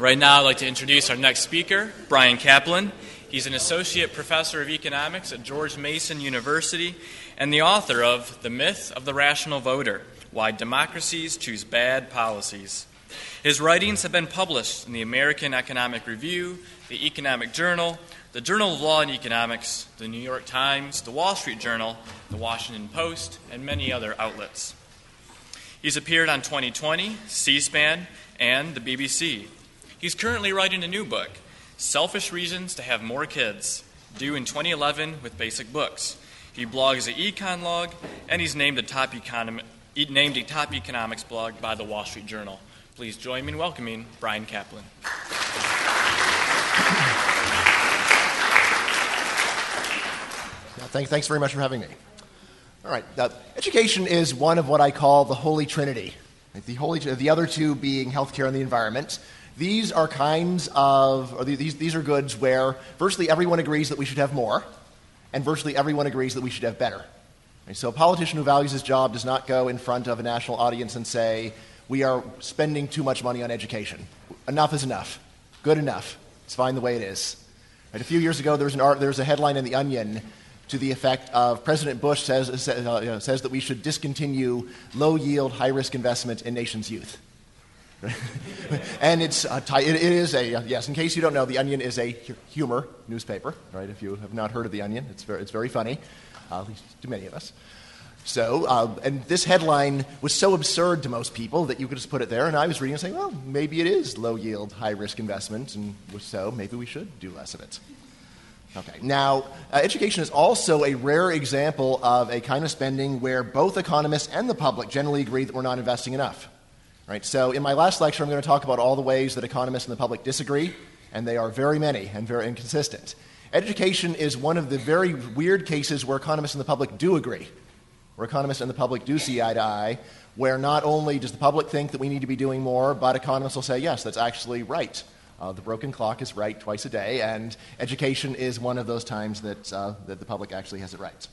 Right now, I'd like to introduce our next speaker, Bryan Caplan. He's an associate professor of economics at George Mason University and the author of The Myth of the Rational Voter: Why Democracies Choose Bad Policies. His writings have been published in the American Economic Review, the Economic Journal, the Journal of Law and Economics, the New York Times, the Wall Street Journal, the Washington Post, and many other outlets. He's appeared on 2020, C-SPAN, and the BBC. He's currently writing a new book, Selfish Reasons to Have More Kids, due in 2011 with Basic Books. He blogs at Econlog, and he's named a top economics blog by the Wall Street Journal. Please join me in welcoming Bryan Caplan. Thanks very much for having me. All right, education is one of what I call the Holy Trinity. The other two being healthcare and the environment. These are these are goods where virtually everyone agrees that we should have more, and virtually everyone agrees that we should have better. And so a politician who values his job does not go in front of a national audience and say, we are spending too much money on education. Enough is enough. Good enough. It's fine the way it is. Right, a few years ago, there was a headline in The Onion to the effect of President Bush says that we should discontinue low-yield, high-risk investment in nation's youth. And it is yes, in case you don't know, The Onion is a humor newspaper, right? If you have not heard of The Onion, it's very funny, at least to many of us. So, and this headline was so absurd to most people that you could just put it there, and I was reading and saying, well, maybe it is low-yield, high-risk investment, and so maybe we should do less of it. Okay. Now, education is also a rare example of a kind of spending where both economists and the public generally agree that we're not investing enough. Right? So in my last lecture, I'm going to talk about all the ways that economists and the public disagree, and they are very many and very inconsistent. Education is one of the very weird cases where economists and the public do agree, where economists and the public do see eye to eye, where not only does the public think that we need to be doing more, but economists will say, yes, that's actually right. The broken clock is right twice a day, and education is one of those times that the public actually has it right.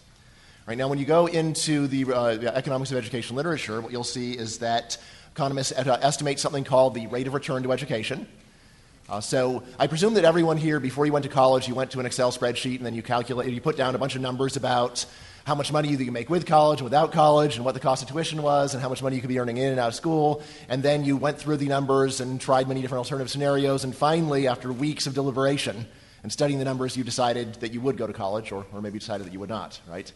Right now, when you go into the economics of education literature, what you'll see is that economists estimate something called the rate of return to education. So I presume that everyone here, before you went to college, you went to an Excel spreadsheet and then you put down a bunch of numbers about how much money you can make with college and without college, and what the cost of tuition was, and how much money you could be earning in and out of school. And then you went through the numbers and tried many different alternative scenarios, and finally, after weeks of deliberation and studying the numbers, you decided that you would go to college, or maybe decided that you would not, right?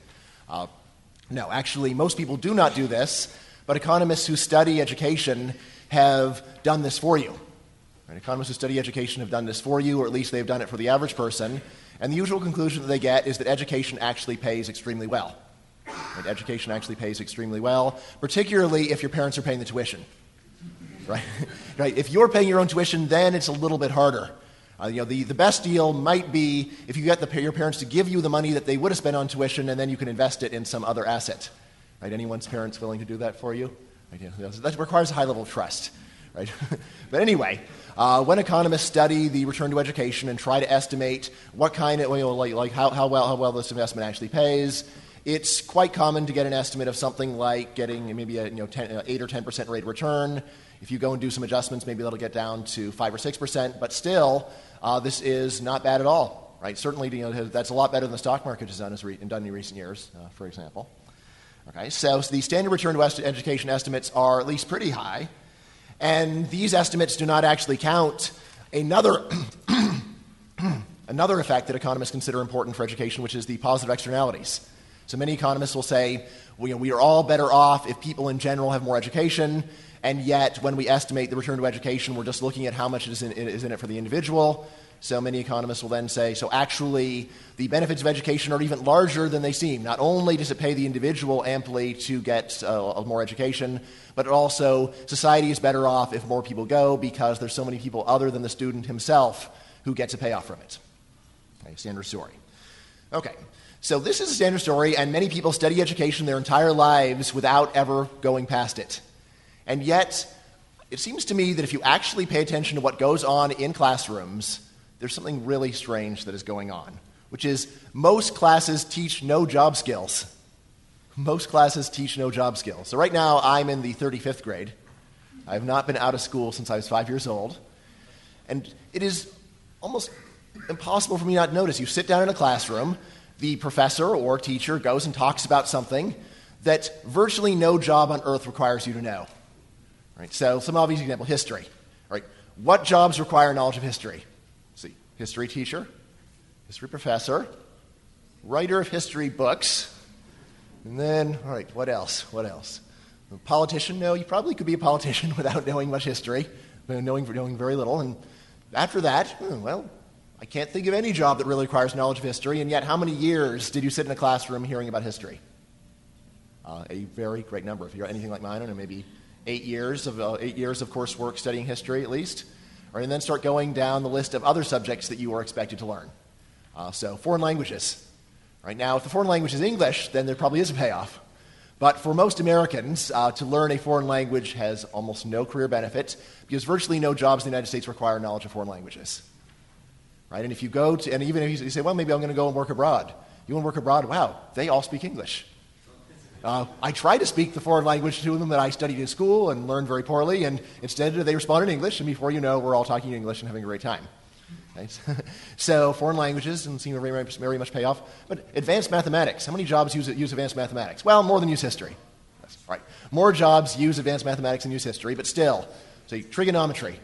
No, actually, most people do not do this, but economists who study education have done this for you. Right? Economists who study education have done this for you, or at least they've done it for the average person. And the usual conclusion that they get is that education actually pays extremely well. Right? Education actually pays extremely well, particularly if your parents are paying the tuition. Right? Right? If you're paying your own tuition, then it's a little bit harder. The best deal might be if you get your parents to give you the money that they would have spent on tuition, and then you can invest it in some other asset. Right? Anyone's parents willing to do that for you? Right? Yeah, that requires a high level of trust. Right? But anyway, when economists study the return to education and try to estimate what kind of, how well this investment actually pays, it's quite common to get an estimate of something like getting maybe a 8 or 10% rate of return. If you go and do some adjustments, maybe that'll get down to 5 or 6%. But still, this is not bad at all. Right? Certainly, that's a lot better than the stock market has done in recent years, for example. Okay, so the standard return to education estimates are at least pretty high. And these estimates do not actually count another effect that economists consider important for education, which is the positive externalities. So many economists will say, we are all better off if people in general have more education, and yet when we estimate the return to education, we're just looking at how much is in it for the individual. So many economists will then say, so actually the benefits of education are even larger than they seem. Not only does it pay the individual amply to get more education, but also society is better off if more people go because there's so many people other than the student himself who get to pay off from it. Okay, standard story. Okay, so this is a standard story, and many people study education their entire lives without ever going past it. And yet, it seems to me that if you actually pay attention to what goes on in classrooms, there's something really strange that is going on, which is most classes teach no job skills. Most classes teach no job skills. So right now, I'm in the 35th grade. I have not been out of school since I was 5 years old. And it is almost impossible for me not to notice. You sit down in a classroom, the professor or teacher goes and talks about something that virtually no job on earth requires you to know. Right? So some obvious example, history. Right? What jobs require knowledge of history? Let's see, history teacher, history professor, writer of history books, and then, all right, what else? A politician? No, you probably could be a politician without knowing much history, knowing very little. And after that, well, I can't think of any job that really requires knowledge of history, and yet how many years did you sit in a classroom hearing about history? A very great number. If you're anything like mine, I don't know, maybe 8 years of coursework studying history at least. All right, and then start going down the list of other subjects that you are expected to learn. So foreign languages. Right now, if the foreign language is English, then there probably is a payoff. But for most Americans, to learn a foreign language has almost no career benefit because virtually no jobs in the United States require knowledge of foreign languages. Right? And if you go to, and even if you say, well, maybe I'm going to go and work abroad. You want to work abroad? Wow, they all speak English. I tried to speak the foreign language to them that I studied in school and learned very poorly, and instead they respond in English, and before you know, we're all talking English and having a great time. Right? So foreign languages don't seem to very much pay off. But advanced mathematics, how many jobs use advanced mathematics? Well, more than use history. That's right. More jobs use advanced mathematics than use history, but still. So trigonometry.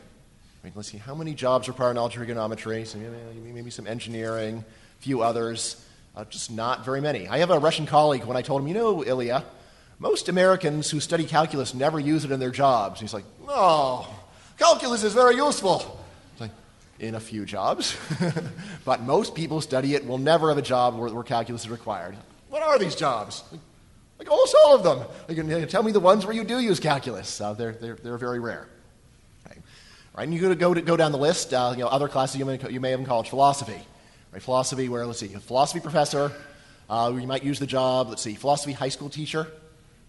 Right, let's see, how many jobs require knowledge of trigonometry? So maybe some engineering, a few others. Just not very many. I have a Russian colleague, when I told him, Ilya, most Americans who study calculus never use it in their jobs. And he's like, oh, calculus is very useful. In a few jobs, but most people who study it will never have a job where calculus is required. What are these jobs? Like almost all of them. Tell me the ones where you do use calculus. They're very rare. Okay. Right, and you go down the list. Other classes you may have in college. Philosophy. Right, philosophy, where let's see, a philosophy professor. You might use the job. Let's see, philosophy high school teacher.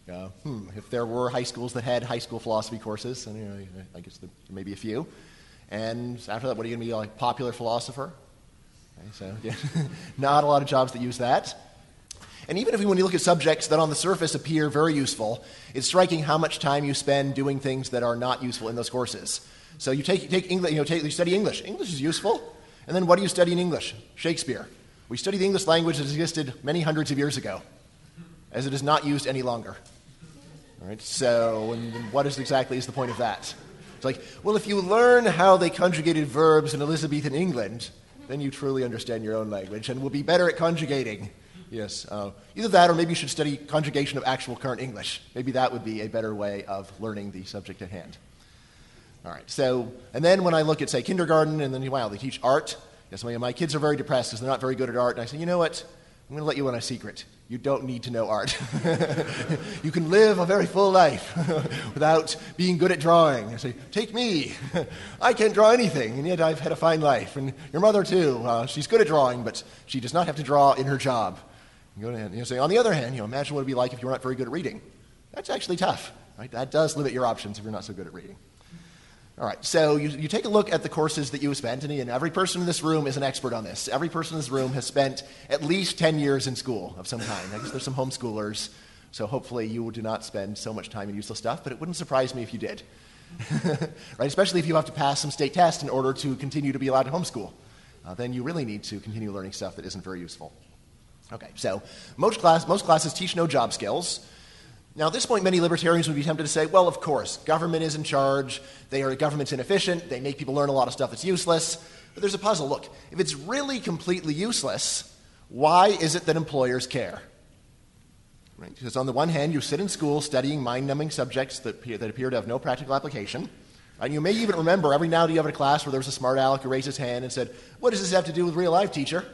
If there were high schools that had high school philosophy courses, and I guess there may be a few. And after that, what are you going to be, like popular philosopher? Okay, so yeah, not a lot of jobs that use that. And even when you look at subjects that on the surface appear very useful, it's striking how much time you spend doing things that are not useful in those courses. So you take English, you study English. English is useful. And then what do you study in English? Shakespeare. We study the English language that existed many hundreds of years ago, as it is not used any longer. All right. So, and what exactly is the point of that? It's like, well, if you learn how they conjugated verbs in Elizabethan England, then you truly understand your own language and will be better at conjugating. Yes, either that or maybe you should study conjugation of actual current English. Maybe that would be a better way of learning the subject at hand. All right, so, and then when I look at, say, kindergarten, and then, wow, they teach art. Yes, my kids are very depressed because they're not very good at art. And I say, you know what? I'm going to let you in on a secret. You don't need to know art. You can live a very full life without being good at drawing. I say, take me. I can't draw anything, and yet I've had a fine life. And your mother, too. She's good at drawing, but she does not have to draw in her job. You say, on the other hand, imagine what it would be like if you were not very good at reading. That's actually tough. Right? That does limit your options if you're not so good at reading. All right, so you take a look at the courses that you have spent, and every person in this room is an expert on this. Every person in this room has spent at least 10 years in school of some kind. I guess there's some homeschoolers, so hopefully you do not spend so much time in useless stuff, but it wouldn't surprise me if you did. Right? Especially if you have to pass some state test in order to continue to be allowed to homeschool. Then you really need to continue learning stuff that isn't very useful. Okay, so most classes teach no job skills. Now, at this point, many libertarians would be tempted to say, well, of course, government is in charge, government's inefficient, they make people learn a lot of stuff that's useless. But there's a puzzle. Look, if it's really completely useless, why is it that employers care? Right? Because on the one hand, you sit in school studying mind-numbing subjects that appear to have no practical application. And you may even remember every now and then you have a class where there was a smart aleck who raised his hand and said, what does this have to do with real life, teacher?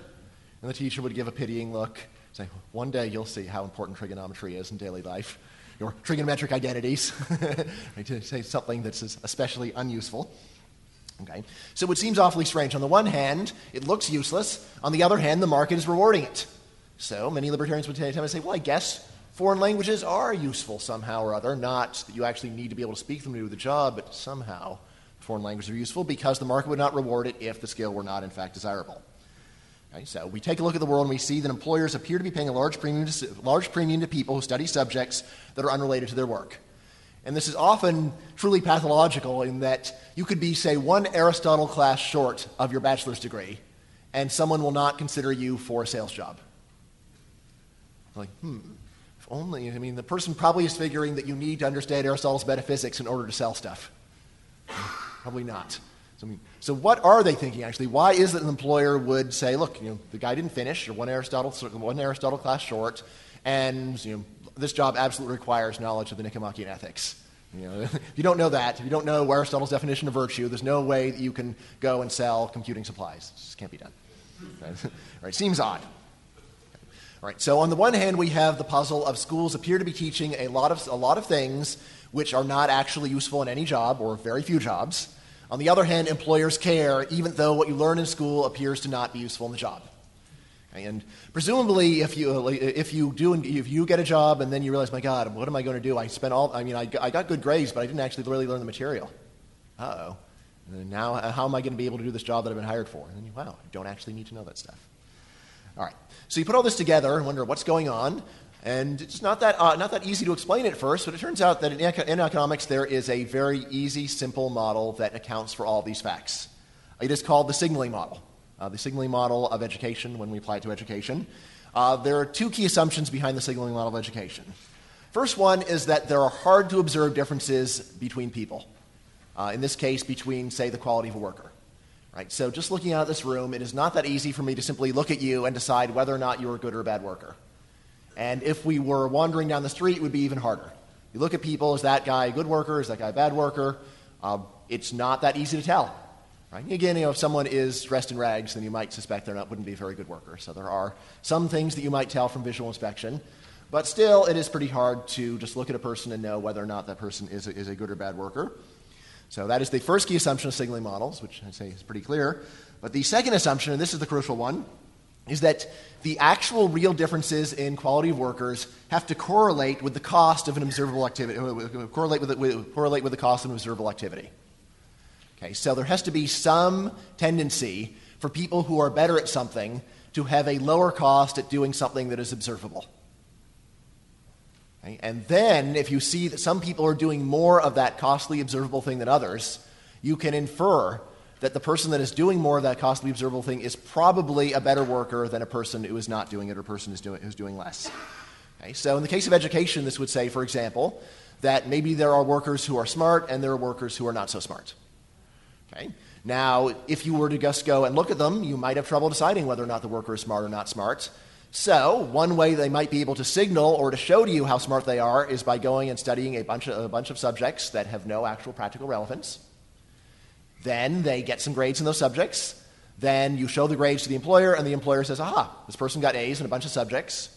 And the teacher would give a pitying look, say, one day you'll see how important trigonometry is in daily life. Your trigonometric identities, right, to say something that's especially unuseful. Okay, so it seems awfully strange. On the one hand, it looks useless. On the other hand, the market is rewarding it. So many libertarians would tend to say, well, I guess foreign languages are useful somehow or other. Not that you actually need to be able to speak them to do the job, but somehow foreign languages are useful because the market would not reward it if the skill were not, in fact, desirable. Okay, so we take a look at the world and we see that employers appear to be paying a large premium to people who study subjects that are unrelated to their work. And this is often truly pathological in that you could be, say, one Aristotle class short of your bachelor's degree, and someone will not consider you for a sales job. Like, if only, I mean, the person probably is figuring that you need to understand Aristotle's metaphysics in order to sell stuff. Probably not. So what are they thinking, actually? Why is it an employer would say, look, the guy didn't finish, or one Aristotle class short, and this job absolutely requires knowledge of the Nicomachean Ethics. If you don't know that, if you don't know Aristotle's definition of virtue, there's no way that you can go and sell computing supplies. It just can't be done. Right? Seems odd. All right, so on the one hand, we have the puzzle of schools appear to be teaching a lot of things which are not actually useful in any job or very few jobs. On the other hand, employers care, even though what you learn in school appears to not be useful in the job. Okay, and presumably, if you get a job and then you realize, my God, what am I going to do? I got good grades, but I didn't actually really learn the material. Uh-oh. And now, how am I going to be able to do this job that I've been hired for? And then I don't actually need to know that stuff. All right. So you put all this together and wonder what's going on, and it's not that easy to explain at first, but it turns out that in economics there is a very easy, simple model that accounts for all these facts. It is called the signaling model. The signaling model of education, when we apply it to education. There are two key assumptions behind the signaling model of education. First one is that there are hard-to-observe differences between people. In this case, between, say, the quality of a worker. Right? So just looking out of this room, it is not that easy for me to simply look at you and decide whether or not you're a good or a bad worker. And if we were wandering down the street, it would be even harder. You look at people, is that guy a good worker, is that guy a bad worker? It's not that easy to tell. Right? Again, if someone is dressed in rags, then you might suspect wouldn't be a very good worker. So there are some things that you might tell from visual inspection. But still, it is pretty hard to just look at a person and know whether or not that person is a good or bad worker. So that is the first key assumption of signaling models, which I say is pretty clear. But the second assumption, and this is the crucial one, is that the actual real differences in quality of workers have to correlate with the cost of an observable activity, correlate with the cost of an observable activity. Okay, so there has to be some tendency for people who are better at something to have a lower cost at doing something that is observable. Okay, and then if you see that some people are doing more of that costly observable thing than others, you can infer that the person that is doing more of that costly observable thing is probably a better worker than a person who is not doing it or a person who's doing less. Okay, so in the case of education, this would say, for example, that maybe there are workers who are smart and there are workers who are not so smart. Okay? Now, if you were to just go and look at them, you might have trouble deciding whether or not the worker is smart or not smart. So, one way they might be able to signal or to show to you how smart they are is by going and studying a bunch of subjects that have no actual practical relevance. Then they get some grades in those subjects. Then you show the grades to the employer, and the employer says, aha, this person got A's in a bunch of subjects.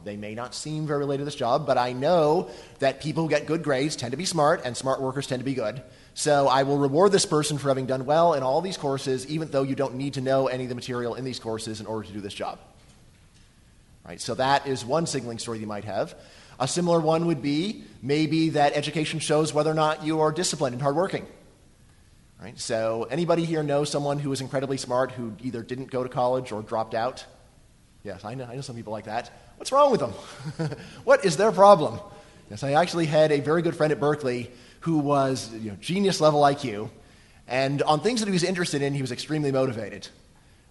They may not seem very related to this job, but I know that people who get good grades tend to be smart, and smart workers tend to be good. So I will reward this person for having done well in all these courses, even though you don't need to know any of the material in these courses in order to do this job. Right, so that is one signaling story you might have. A similar one would be maybe that education shows whether or not you are disciplined and hardworking. Right, so anybody here know someone who is incredibly smart who either didn't go to college or dropped out? Yes, I know some people like that. What's wrong with them? What is their problem? Yes, I actually had a very good friend at Berkeley who was genius level IQ, and on things that he was interested in, he was extremely motivated.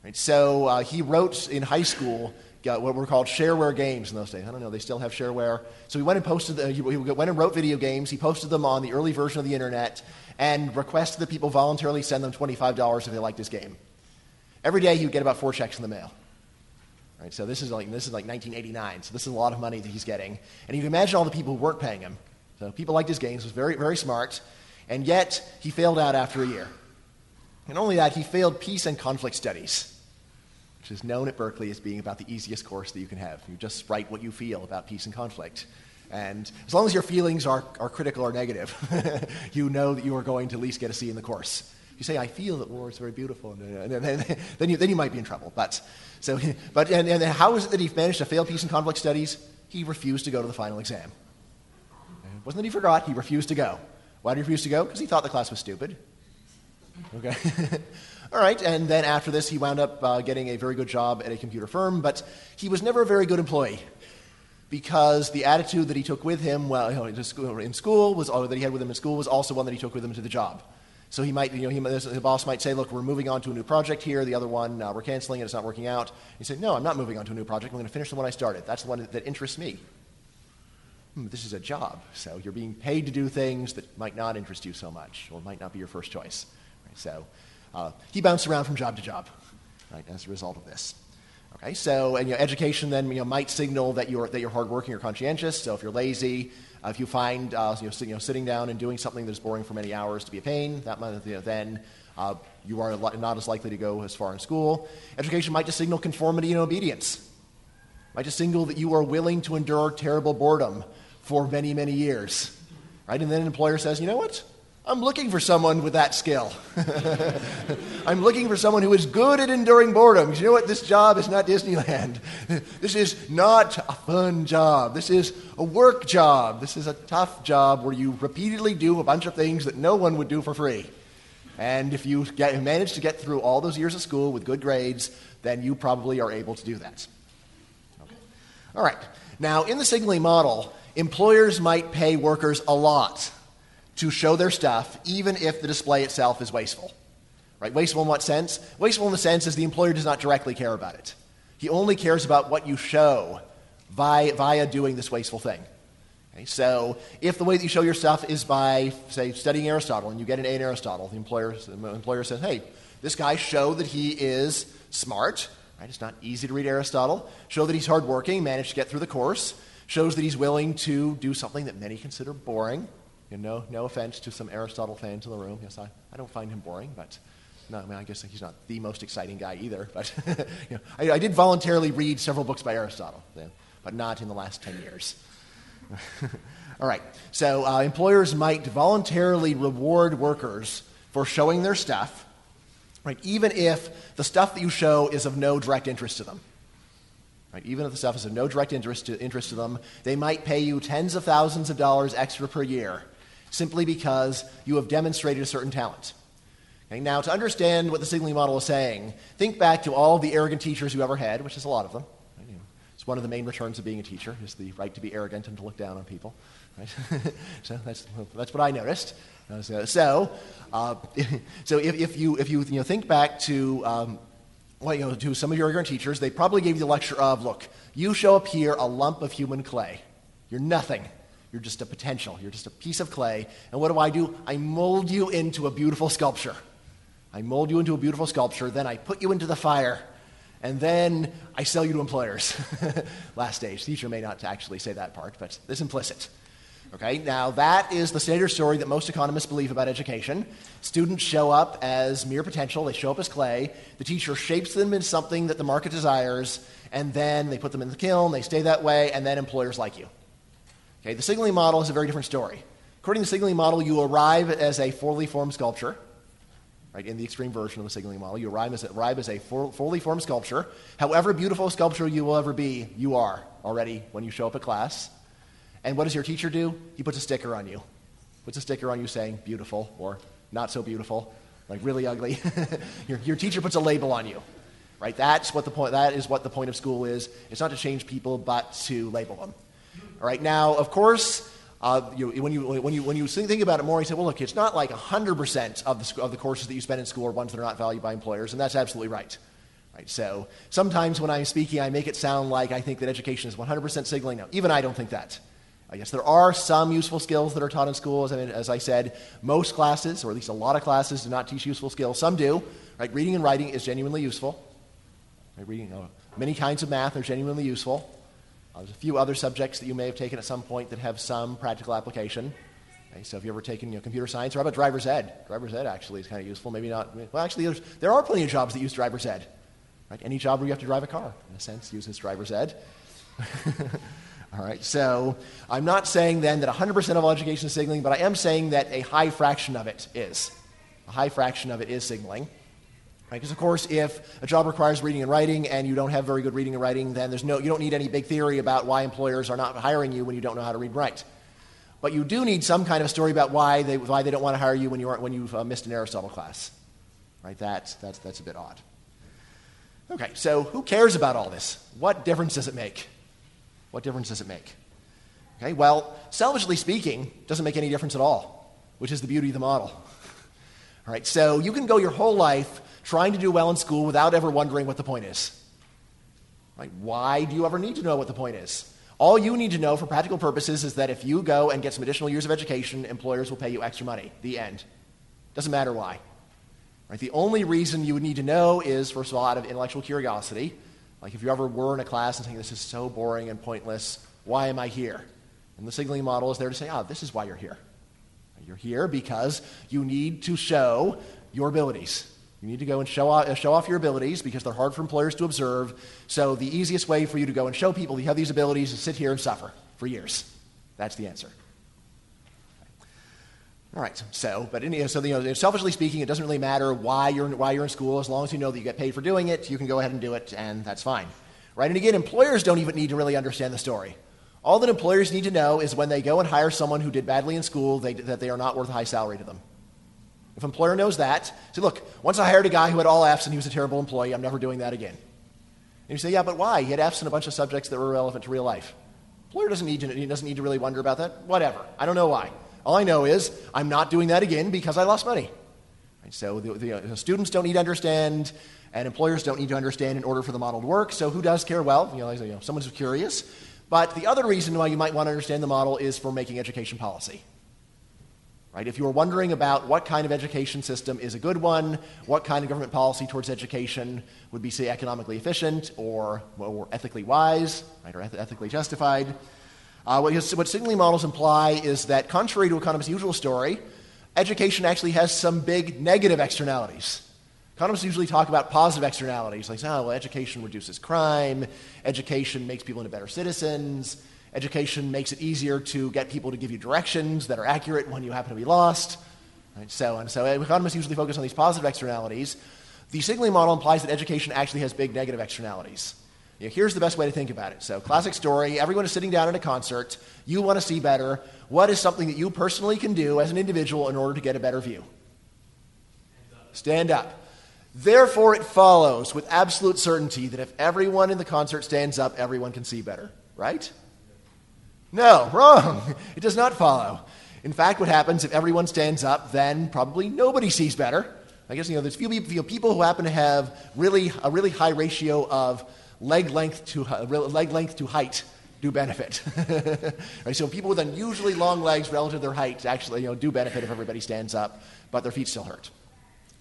Right, so he wrote in high school what were called shareware games in those days. I don't know, they still have shareware. So he went and posted, he went and wrote video games. He posted them on the early version of the internet and requested that people voluntarily send them $25 if they liked his game. Every day he would get about 4 checks in the mail. Right, so this is like 1989. So this is a lot of money that he's getting, and you can imagine all the people who weren't paying him. So people liked his games. Was very very smart, and yet he failed out after a year. And only that, he failed peace and conflict studies, which is known at Berkeley as being about the easiest course that you can have. You just write what you feel about peace and conflict. And as long as your feelings are critical or negative, you know that you are going to at least get a C in the course. If you say, I feel that war is very beautiful, then you might be in trouble. But how is it that he managed to fail peace and conflict studies? He refused to go to the final exam. It wasn't that he forgot, he refused to go. Why did he refuse to go? Because he thought the class was stupid. Okay. All right, and then after this, he wound up getting a very good job at a computer firm, but he was never a very good employee. because the attitude that he took with him in school was, or that he had with him in school was also one that he took with him to the job. So he might, the boss might say, look, we're moving on to a new project here. The other one, we're canceling it. It's not working out. He said, no, I'm not moving on to a new project. I'm going to finish the one I started. That's the one that interests me. This is a job. So you're being paid to do things that might not interest you so much or might not be your first choice. Right? So he bounced around from job to job, right, as a result of this. Okay, so and education then might signal that you're hardworking or conscientious. So if you're lazy, if you find sitting down and doing something that's boring for many hours to be a pain, that might, then you are not as likely to go as far in school. Education might just signal conformity and obedience. Might just signal that you are willing to endure terrible boredom for many, many years, right? And then an employer says, you know what? I'm looking for someone with that skill. I'm looking for someone who is good at enduring boredom. Because you know what? This job is not Disneyland. This is not a fun job. This is a work job. This is a tough job where you repeatedly do a bunch of things that no one would do for free. And if you manage to get through all those years of school with good grades, then you probably are able to do that. Okay. All right. Now, in the signaling model, employers might pay workers a lot to show their stuff, even if the display itself is wasteful. Right? Wasteful in what sense? Wasteful in the sense is the employer does not directly care about it. He only cares about what you show via doing this wasteful thing. Okay? So if the way that you show your stuff is by, say, studying Aristotle, and you get an A in Aristotle, the employer says, hey, this guy showed that he is smart. Right? It's not easy to read Aristotle. Show that he's hardworking, managed to get through the course. Shows that he's willing to do something that many consider boring. No offense to some Aristotle fans in the room. Yes, I don't find him boring, but no, I mean, I guess he's not the most exciting guy either. But I did voluntarily read several books by Aristotle, but not in the last 10 years. All right, so employers might voluntarily reward workers for showing their stuff, right? Even if the stuff that you show is of no direct interest to them. Right? Even if the stuff is of no direct interest to them, they might pay you tens of thousands of dollars extra per year simply because you have demonstrated a certain talent. Okay? Now, to understand what the signaling model is saying, think back to all the arrogant teachers you ever had, which is a lot of them. Right? It's one of the main returns of being a teacher, is the right to be arrogant and to look down on people. Right? So that's what I noticed. So if you think back to to some of your arrogant teachers, they probably gave you the lecture of, look, you show up here a lump of human clay. You're nothing. You're just a potential. You're just a piece of clay. And what do? I mold you into a beautiful sculpture. Then I put you into the fire. And then I sell you to employers. Last stage. The teacher may not actually say that part, but it's implicit. Okay, now that is the standard story that most economists believe about education. Students show up as mere potential. They show up as clay. The teacher shapes them into something that the market desires, and then they put them in the kiln. They stay that way, and then employers like you. Okay, the signaling model is a very different story. According to the signaling model, you arrive as a fully formed sculpture. Right, in the extreme version of the signaling model, you arrive as a fully formed sculpture. However beautiful a sculpture you will ever be, you are already when you show up at class. And what does your teacher do? He puts a sticker on you. Puts a sticker on you saying beautiful or not so beautiful, like really ugly. Your teacher puts a label on you. Right? That is what the point of school is. It's not to change people, but to label them. All right. Now, of course, when you think about it more, you say, well, look, it's not like 100% of the courses that you spend in school are ones that are not valued by employers, and that's absolutely right. Right? So sometimes when I'm speaking, I make it sound like I think that education is 100% signaling. Now, even I don't think that. I guess there are some useful skills that are taught in schools. As I said, most classes, or at least a lot of classes, do not teach useful skills. Some do. Right? Reading and writing is genuinely useful. Right? Many kinds of math are genuinely useful. There's a few other subjects that you may have taken at some point that have some practical application. Okay? So if you've ever taken computer science, or how about driver's ed? Driver's ed actually is kind of useful. Maybe not. Well, actually, there are plenty of jobs that use driver's ed. Right? Any job where you have to drive a car, in a sense, uses driver's ed. All right, so I'm not saying then that 100% of all education is signaling, but I am saying that a high fraction of it is. A high fraction of it is signaling. Right? Because, of course, if a job requires reading and writing and you don't have very good reading and writing, then you don't need any big theory about why employers are not hiring you when you don't know how to read and write. But you do need some kind of story about why they don't want to hire you when you've missed an Aristotle class. Right? That's a bit odd. Okay, so who cares about all this? What difference does it make? What difference does it make? Okay, well, selfishly speaking, it doesn't make any difference at all, which is the beauty of the model. All right, so you can go your whole life trying to do well in school without ever wondering what the point is. Right? Why do you ever need to know what the point is? All you need to know for practical purposes is that if you go and get some additional years of education, employers will pay you extra money. The end. Doesn't matter why. Right? The only reason you would need to know is, first of all, out of intellectual curiosity. Like if you ever were in a class and saying, this is so boring and pointless, why am I here? And the signaling model is there to say, this is why you're here. You're here because you need to show your abilities. You need to go and show off your abilities because they're hard for employers to observe. So the easiest way for you to go and show people you have these abilities is sit here and suffer for years. That's the answer. All right. So selfishly speaking, it doesn't really matter why you're in school as long as you know that you get paid for doing it. You can go ahead and do it, and that's fine. Right? And again, employers don't even need to really understand the story. All that employers need to know is when they go and hire someone who did badly in school, that they are not worth a high salary to them. If an employer knows that, say, look, once I hired a guy who had all Fs and he was a terrible employee, I'm never doing that again. And you say, yeah, but why? He had Fs in a bunch of subjects that were relevant to real life. Employer doesn't need to really wonder about that. Whatever. I don't know why. All I know is I'm not doing that again because I lost money. Right? So the students don't need to understand, and employers don't need to understand in order for the model to work. So who does care? Well, someone who's curious. But the other reason why you might want to understand the model is for making education policy. Right? If you're wondering about what kind of education system is a good one, what kind of government policy towards education would be, say, economically efficient or ethically wise, right, or ethically justified, what signaling models imply is that, contrary to economists' usual story, education actually has some big negative externalities. Economists usually talk about positive externalities, like, education reduces crime, education makes people into better citizens, education makes it easier to get people to give you directions that are accurate when you happen to be lost. Right? So economists usually focus on these positive externalities. The signaling model implies that education actually has big negative externalities. Here's the best way to think about it. So, classic story, everyone is sitting down at a concert. You want to see better. What is something that you personally can do as an individual in order to get a better view? Stand up. Therefore, it follows with absolute certainty that if everyone in the concert stands up, everyone can see better. Right? No, wrong. It does not follow. In fact, what happens if everyone stands up, then probably nobody sees better. I guess there's few people who happen to have a really high ratio of leg length to height do benefit. Right, so people with unusually long legs relative to their height actually do benefit if everybody stands up, but their feet still hurt.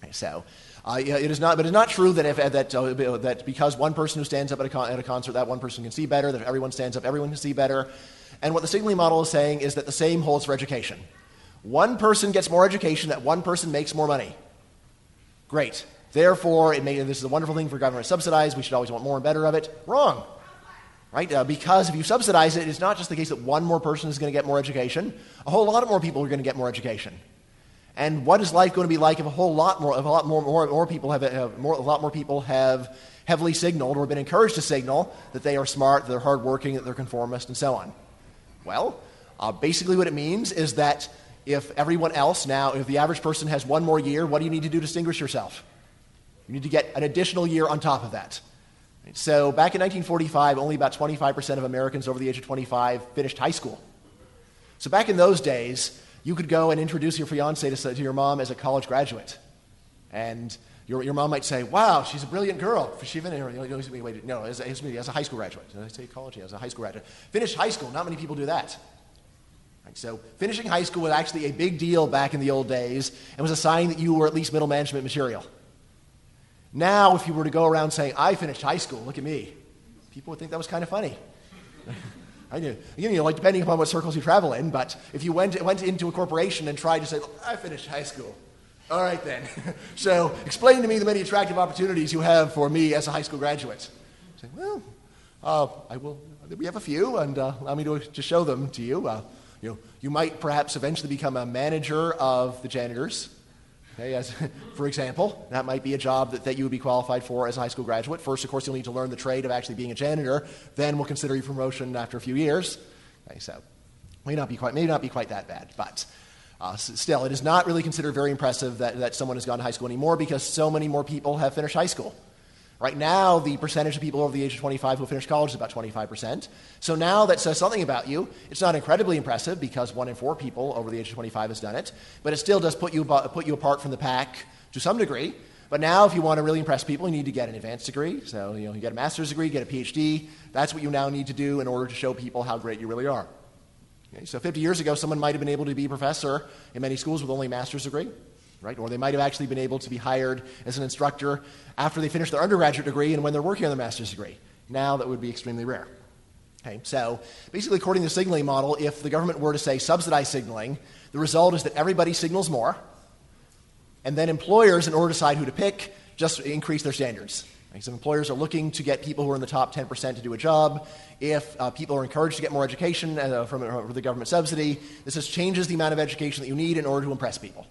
Okay, so it is not true that because one person who stands up at a concert, that one person can see better. That if everyone stands up, everyone can see better. And what the signaling model is saying is that the same holds for education. One person gets more education, that one person makes more money. Great. Therefore, this is a wonderful thing for government to subsidize. We should always want more and better of it. Wrong. Right? Because if you subsidize it, it's not just the case that one more person is going to get more education. A whole lot of more people are going to get more education. And what is life going to be like if a lot more people have heavily signaled or been encouraged to signal that they are smart, that they're hardworking, that they're conformist, and so on? Well, basically what it means is that if the average person has one more year, what do you need to do to distinguish yourself? You need to get an additional year on top of that. So back in 1945, only about 25% of Americans over the age of 25 finished high school. So back in those days, you could go and introduce your fiancée to your mom as a college graduate. And your mom might say, wow, she's a brilliant girl. As a high school graduate. Did I say college? Yeah, as a high school graduate. Finished high school. Not many people do that. Right, so finishing high school was actually a big deal back in the old days and was a sign that you were at least middle management material. Now, if you were to go around saying, I finished high school, look at me, people would think that was kind of funny. I knew. Depending upon what circles you travel in, but if you went into a corporation and tried to say, look, I finished high school. All right, then. So explain to me the many attractive opportunities you have for me as a high school graduate. Say, well, I will. We have a few, and allow me to show them to you. You might perhaps eventually become a manager of the janitors. Okay, for example, that might be a job that you would be qualified for as a high school graduate. First, of course, you'll need to learn the trade of actually being a janitor. Then we'll consider you for promotion after a few years. Okay, so may not be quite that bad, but still, it is not really considered very impressive that someone has gone to high school anymore because so many more people have finished high school. Right now, the percentage of people over the age of 25 who finish college is about 25%. So now that says something about you. It's not incredibly impressive because 1 in 4 people over the age of 25 has done it, but it still does put you apart from the pack to some degree. But now if you want to really impress people, you need to get an advanced degree. So you get a master's degree, get a PhD. That's what you now need to do in order to show people how great you really are. Okay, so 50 years ago, someone might have been able to be a professor in many schools with only a master's degree. Right? Or they might have actually been able to be hired as an instructor after they finish their undergraduate degree and when they're working on their master's degree. Now that would be extremely rare. Okay, so basically, according to the signaling model, if the government were to say subsidize signaling, the result is that everybody signals more, and then employers, in order to decide who to pick, just increase their standards. Okay, so employers are looking to get people who are in the top 10% to do a job. If people are encouraged to get more education from the government subsidy, this just changes the amount of education that you need in order to impress people.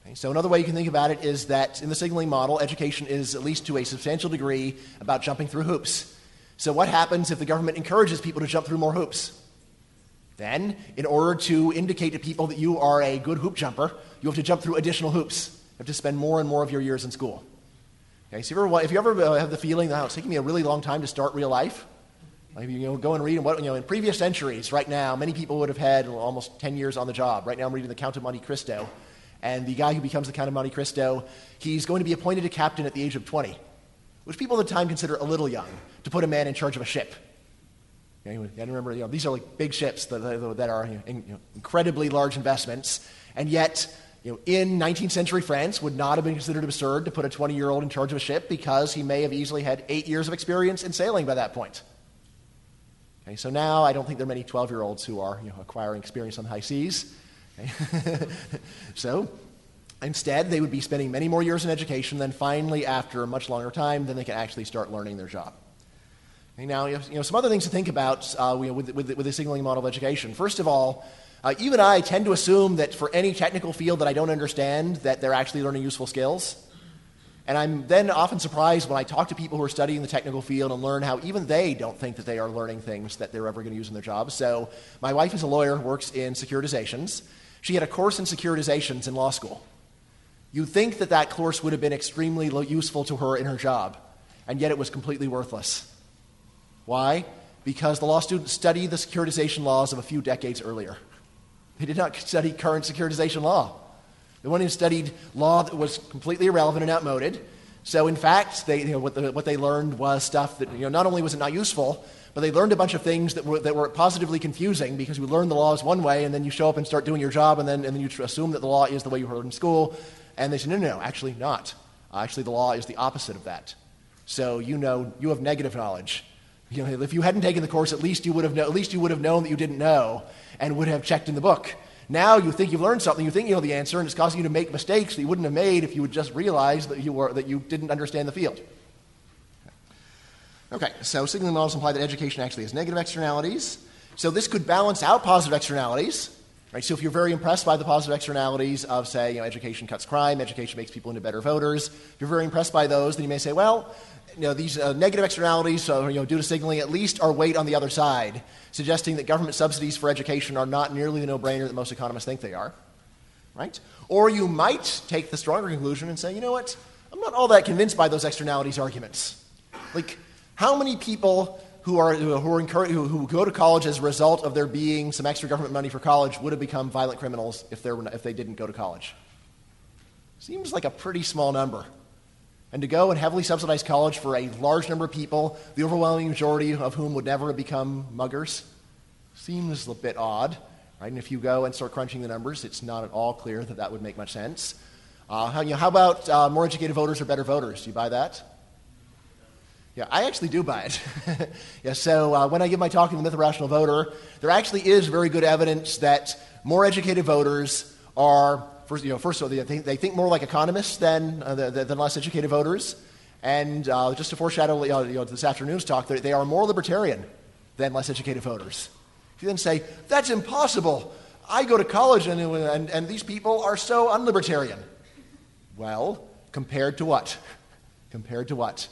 Okay, so another way you can think about it is that in the signaling model, education is, at least to a substantial degree, about jumping through hoops. So what happens if the government encourages people to jump through more hoops? Then, in order to indicate to people that you are a good hoop jumper, you have to jump through additional hoops. You have to spend more and more of your years in school. Okay, so if you ever have the feeling that it's taking me a really long time to start real life, like, go and read in previous centuries, right now, many people would have had almost 10 years on the job. Right now I'm reading The Count of Monte Cristo. And the guy who becomes the Count of Monte Cristo, he's going to be appointed a captain at the age of 20, which people at the time consider a little young, to put a man in charge of a ship. Okay, you got to remember, these are like big ships that are incredibly large investments, and yet, in 19th century France, would not have been considered absurd to put a 20-year-old in charge of a ship because he may have easily had 8 years of experience in sailing by that point. Okay, so now I don't think there are many 12-year-olds who are acquiring experience on the high seas. Okay. So instead, they would be spending many more years in education. Then finally, after a much longer time, then they can actually start learning their job. Okay, now, some other things to think about with the signaling model of education. First of all, you and I tend to assume that for any technical field that I don't understand, that they're actually learning useful skills. And I'm then often surprised when I talk to people who are studying the technical field and learn how even they don't think that they are learning things that they're ever going to use in their jobs. So my wife is a lawyer, works in securitizations. She had a course in securitizations in law school. You'd think that that course would have been extremely useful to her in her job, and yet it was completely worthless. Why? Because the law students studied the securitization laws of a few decades earlier. They did not study current securitization law. The one who studied law that was completely irrelevant and outmoded. So in fact, what they learned was stuff that not only was it not useful, but they learned a bunch of things that were positively confusing because you learn the laws one way and then you show up and start doing your job and then you assume that the law is the way you heard in school. And they said, no, actually not. Actually, the law is the opposite of that. So you have negative knowledge. If you hadn't taken the course, at least you would have known that you didn't know and would have checked in the book. Now you think you've learned something, you think you know the answer, and it's causing you to make mistakes that you wouldn't have made if you would just realize that you didn't understand the field. Okay, so signaling models imply that education actually has negative externalities. So this could balance out positive externalities. Right? So if you're very impressed by the positive externalities of, say, education cuts crime, education makes people into better voters, if you're very impressed by those, then you may say, well, these negative externalities, due to signaling, at least are weight on the other side, suggesting that government subsidies for education are not nearly the no-brainer that most economists think they are. Right? Or you might take the stronger conclusion and say, you know what, I'm not all that convinced by those externalities arguments. Like, how many people who go to college as a result of there being some extra government money for college would have become violent criminals if they didn't go to college? Seems like a pretty small number. And to go and heavily subsidize college for a large number of people, the overwhelming majority of whom would never have become muggers, seems a bit odd. Right? And if you go and start crunching the numbers, it's not at all clear that would make much sense. How about more educated voters are better voters? Do you buy that? Yeah, I actually do buy it. Yeah, so when I give my talk in the myth of rational voter, there actually is very good evidence that more educated voters are, first of all, they think more like economists than less educated voters. And just to foreshadow this afternoon's talk, they are more libertarian than less educated voters. If you then say, that's impossible, I go to college and these people are so unlibertarian. Well, compared to what? Compared to what?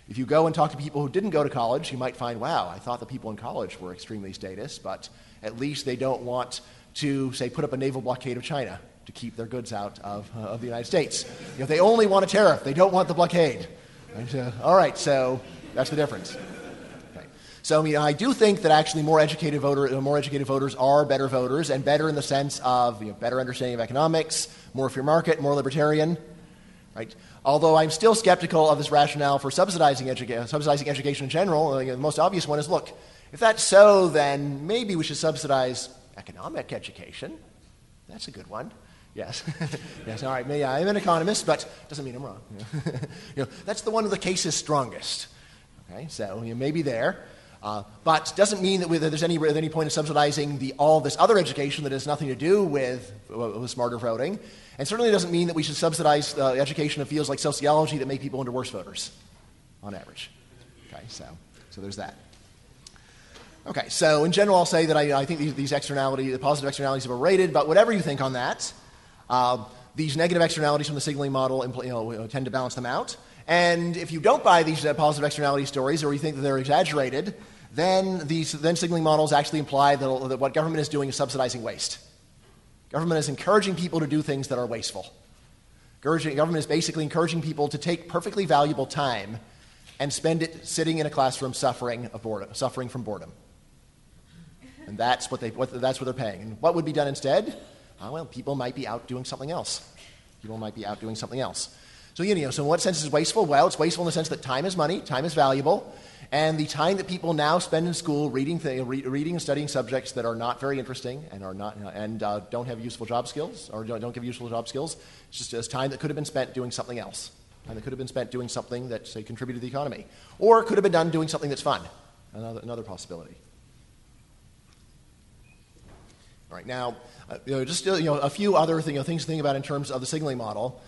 If you go and talk to people who didn't go to college, you might find, wow, I thought the people in college were extremely statist, but at least they don't want to, say, put up a naval blockade of China to keep their goods out of the United States. They only want a tariff. They don't want the blockade. Right? All right, so that's the difference. Okay. So I do think that actually more educated voters are better voters, and better in the sense of better understanding of economics, more free market, more libertarian. Right? Although I'm still skeptical of this rationale for subsidizing education in general. The most obvious one is, look, if that's so, then maybe we should subsidize economic education. That's a good one. Yes. Yes, all right. I'm an economist, but doesn't mean I'm wrong. That's the one where the case is strongest. Okay, so maybe there. But doesn't mean that there's any point of subsidizing all this other education that has nothing to do with smarter voting. And certainly doesn't mean that we should subsidize education in fields like sociology that make people into worse voters, on average. Okay, so there's that. Okay, so in general, I'll say that I think these externalities, the positive externalities, are overrated. But whatever you think on that, these negative externalities from the signaling model tend to balance them out. And if you don't buy these positive externality stories, or you think that they're exaggerated, then signaling models actually imply that what government is doing is subsidizing waste. Government is encouraging people to do things that are wasteful. Government is basically encouraging people to take perfectly valuable time and spend it sitting in a classroom suffering from boredom. And that's what they're paying. And what would be done instead? Well, people might be out doing something else. So, so in what sense is it wasteful? Well, it's wasteful in the sense that time is money, time is valuable, and the time that people now spend in school reading and studying subjects that are not very interesting and don't have useful job skills, or don't give useful job skills, it's just as time that could have been spent doing something else. Time that could have been spent doing something that, say, contributed to the economy. Or could have been done doing something that's fun. Another possibility. All right, now, a few other things to think about in terms of the signaling model.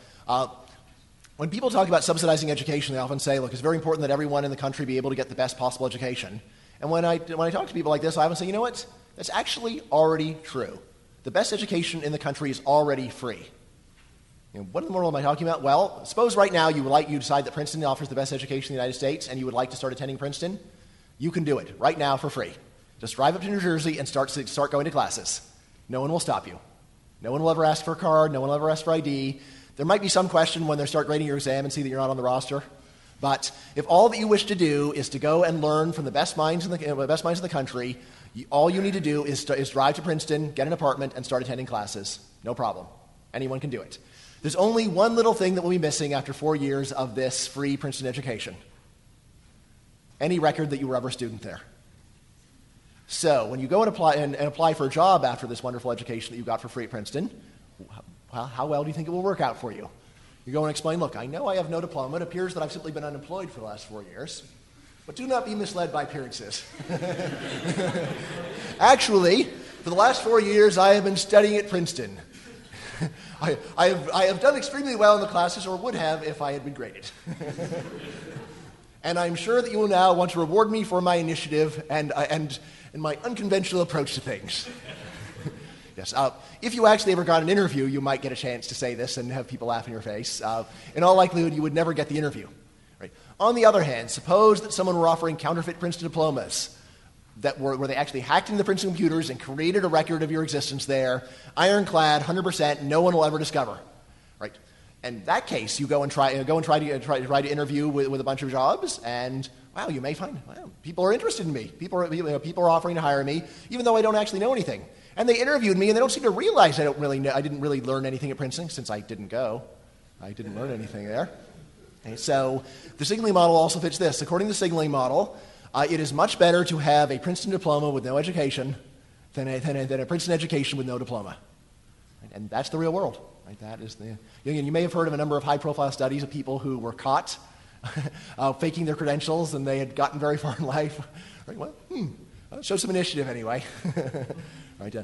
When people talk about subsidizing education, they often say, look, it's very important that everyone in the country be able to get the best possible education. And when I talk to people like this, I often say, you know what? That's actually already true. The best education in the country is already free. What in the world am I talking about? Well, suppose right now you decide that Princeton offers the best education in the United States, and you would like to start attending Princeton. You can do it right now for free. Just drive up to New Jersey and start going to classes. No one will stop you. No one will ever ask for a card. No one will ever ask for ID. There might be some question when they start grading your exam and see that you're not on the roster. But if all that you wish to do is to go and learn from the best minds in the country, all you need to do is drive to Princeton, get an apartment, and start attending classes. No problem. Anyone can do it. There's only one little thing that will be missing after 4 years of this free Princeton education. Any record that you were ever a student there. So when you go and apply for a job after this wonderful education that you got for free at Princeton, how well do you think it will work out for you? You go and explain, look, I know I have no diploma. It appears that I've simply been unemployed for the last 4 years. But do not be misled by appearances. Actually, for the last 4 years, I have been studying at Princeton. I have done extremely well in the classes, or would have if I had been graded. And I'm sure that you will now want to reward me for my initiative and my unconventional approach to things. Yes. If you actually ever got an interview, you might get a chance to say this and have people laugh in your face. In all likelihood, you would never get the interview. Right? On the other hand, suppose that someone were offering counterfeit Princeton diplomas where they actually hacked into the Princeton computers and created a record of your existence there, ironclad, 100%, no one will ever discover. Right? In that case, you go and try to interview with a bunch of jobs, and wow, you may find people are interested in me. People are offering to hire me, even though I don't actually know anything. And they interviewed me, and they don't seem to realize I didn't really learn anything at Princeton, since I didn't go. I didn't learn anything there. Okay, so the signaling model also fits this. According to the signaling model, it is much better to have a Princeton diploma with no education than a Princeton education with no diploma. Right? And that's the real world. Right? That is you may have heard of a number of high-profile studies of people who were caught faking their credentials, and they had gotten very far in life. Right? Well, show some initiative anyway. Right.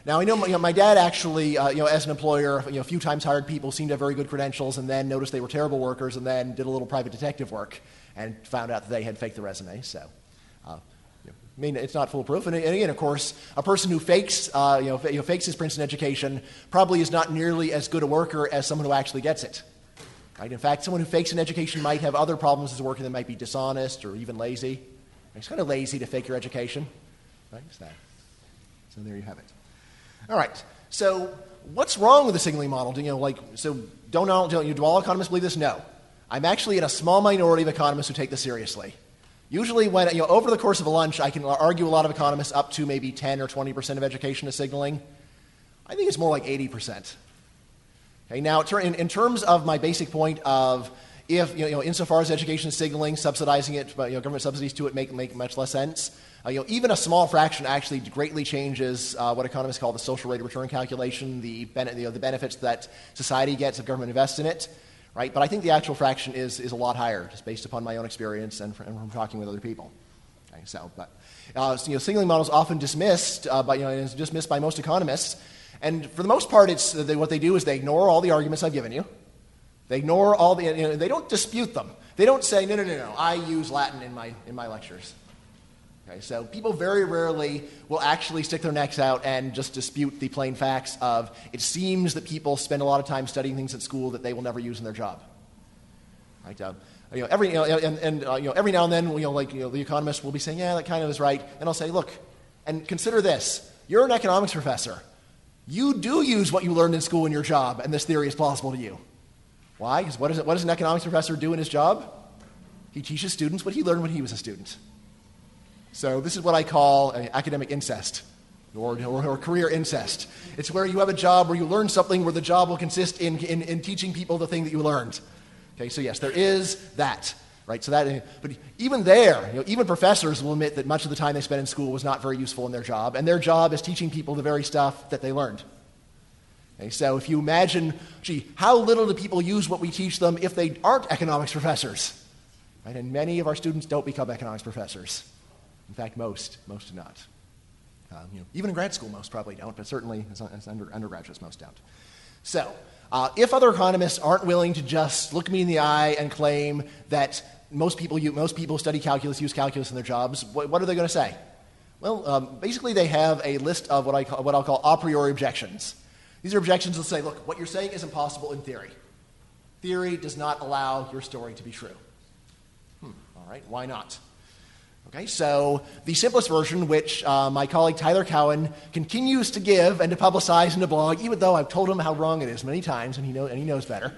Now I know my dad actually, as an employer, a few times hired people, seemed to have very good credentials, and then noticed they were terrible workers, and then did a little private detective work, and found out that they had faked the resume. So, it's not foolproof. And again, of course, a person who fakes his Princeton education probably is not nearly as good a worker as someone who actually gets it. Right. In fact, someone who fakes an education might have other problems as a worker that might be dishonest or even lazy. It's kind of lazy to fake your education. Right. So there you have it. All right. So what's wrong with the signaling model? Do all economists believe this? No. I'm actually in a small minority of economists who take this seriously. Usually when, over the course of a lunch, I can argue a lot of economists up to maybe 10 or 20% of education is signaling. I think it's more like 80%. Okay, now, in terms of my basic point of if, insofar as education is signaling, subsidizing it, but, government subsidies to it make much less sense. Even a small fraction actually greatly changes what economists call the social rate of return calculation, the benefits that society gets if government invests in it. Right? But I think the actual fraction is a lot higher, just based upon my own experience and from talking with other people. Okay, signaling model is often dismissed, it's dismissed by most economists. And for the most part, what they do is they ignore all the arguments I've given you. They ignore all they don't dispute them. They don't say, no, I use Latin in my lectures. Okay, so people very rarely will actually stick their necks out and just dispute the plain facts of it seems that people spend a lot of time studying things at school that they will never use in their job. Right? Every now and then, the economists will be saying, yeah, that kind of is right, and I'll say, look, and consider this: you're an economics professor. You do use what you learned in school in your job, and this theory is plausible to you. Why? Because what does an economics professor do in his job? He teaches students what he learned when he was a student. So this is what I call academic incest, or career incest. It's where you have a job where you learn something where the job will consist in teaching people the thing that you learned. Okay, so yes, there is that. Right, but even there, even professors will admit that much of the time they spent in school was not very useful in their job, and their job is teaching people the very stuff that they learned. Okay, so if you imagine, how little do people use what we teach them if they aren't economics professors? Right, and many of our students don't become economics professors. In fact, most do not. Even in grad school, most probably don't, but certainly as undergraduates, most don't. So, if other economists aren't willing to just look me in the eye and claim that most people study calculus, use calculus in their jobs, what are they going to say? Well, basically they have a list of what I'll call a priori objections. These are objections that say, look, what you're saying is impossible in theory. Theory does not allow your story to be true. All right, why not? Okay, so the simplest version, which my colleague Tyler Cowan continues to give and to publicize in the blog, even though I've told him how wrong it is many times and he knows better,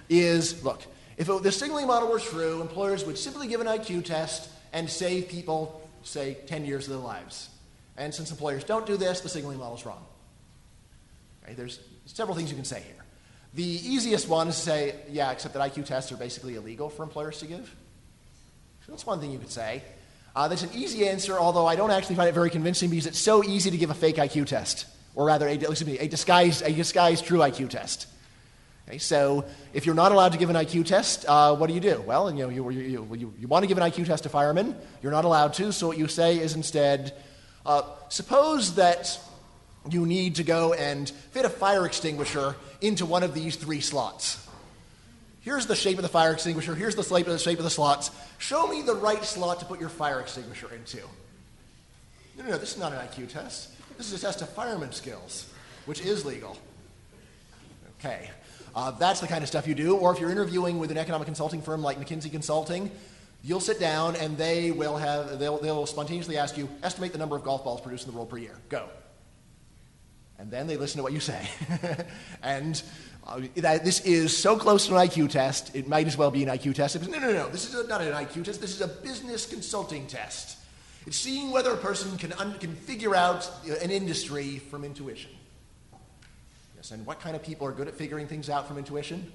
is, look, if the signaling model were true, employers would simply give an IQ test and save people, say, 10 years of their lives. And since employers don't do this, the signaling model is wrong. Okay, there's several things you can say here. The easiest one is to say, yeah, except that IQ tests are basically illegal for employers to give. So that's one thing you could say. That's an easy answer, although I don't actually find it very convincing because it's so easy to give a fake IQ test, or rather, a disguised true IQ test. Okay, so if you're not allowed to give an IQ test, what do? Well, you want to give an IQ test to firemen, you're not allowed to, so what you say is instead, suppose that you need to go and fit a fire extinguisher into one of these 3 slots. Here's the shape of the fire extinguisher. Here's the shape of the slots. Show me the right slot to put your fire extinguisher into. No, this is not an IQ test. This is a test of fireman skills, which is legal. Okay, that's the kind of stuff you do. Or if you're interviewing with an economic consulting firm like McKinsey Consulting, you'll sit down and they'll spontaneously ask you, estimate the number of golf balls produced in the world per year. Go. And then they listen to what you say. And this is so close to an IQ test, it might as well be an IQ test. It was, no, this is not an IQ test, this is a business consulting test. It's seeing whether a person can figure out an industry from intuition. Yes, and what kind of people are good at figuring things out from intuition?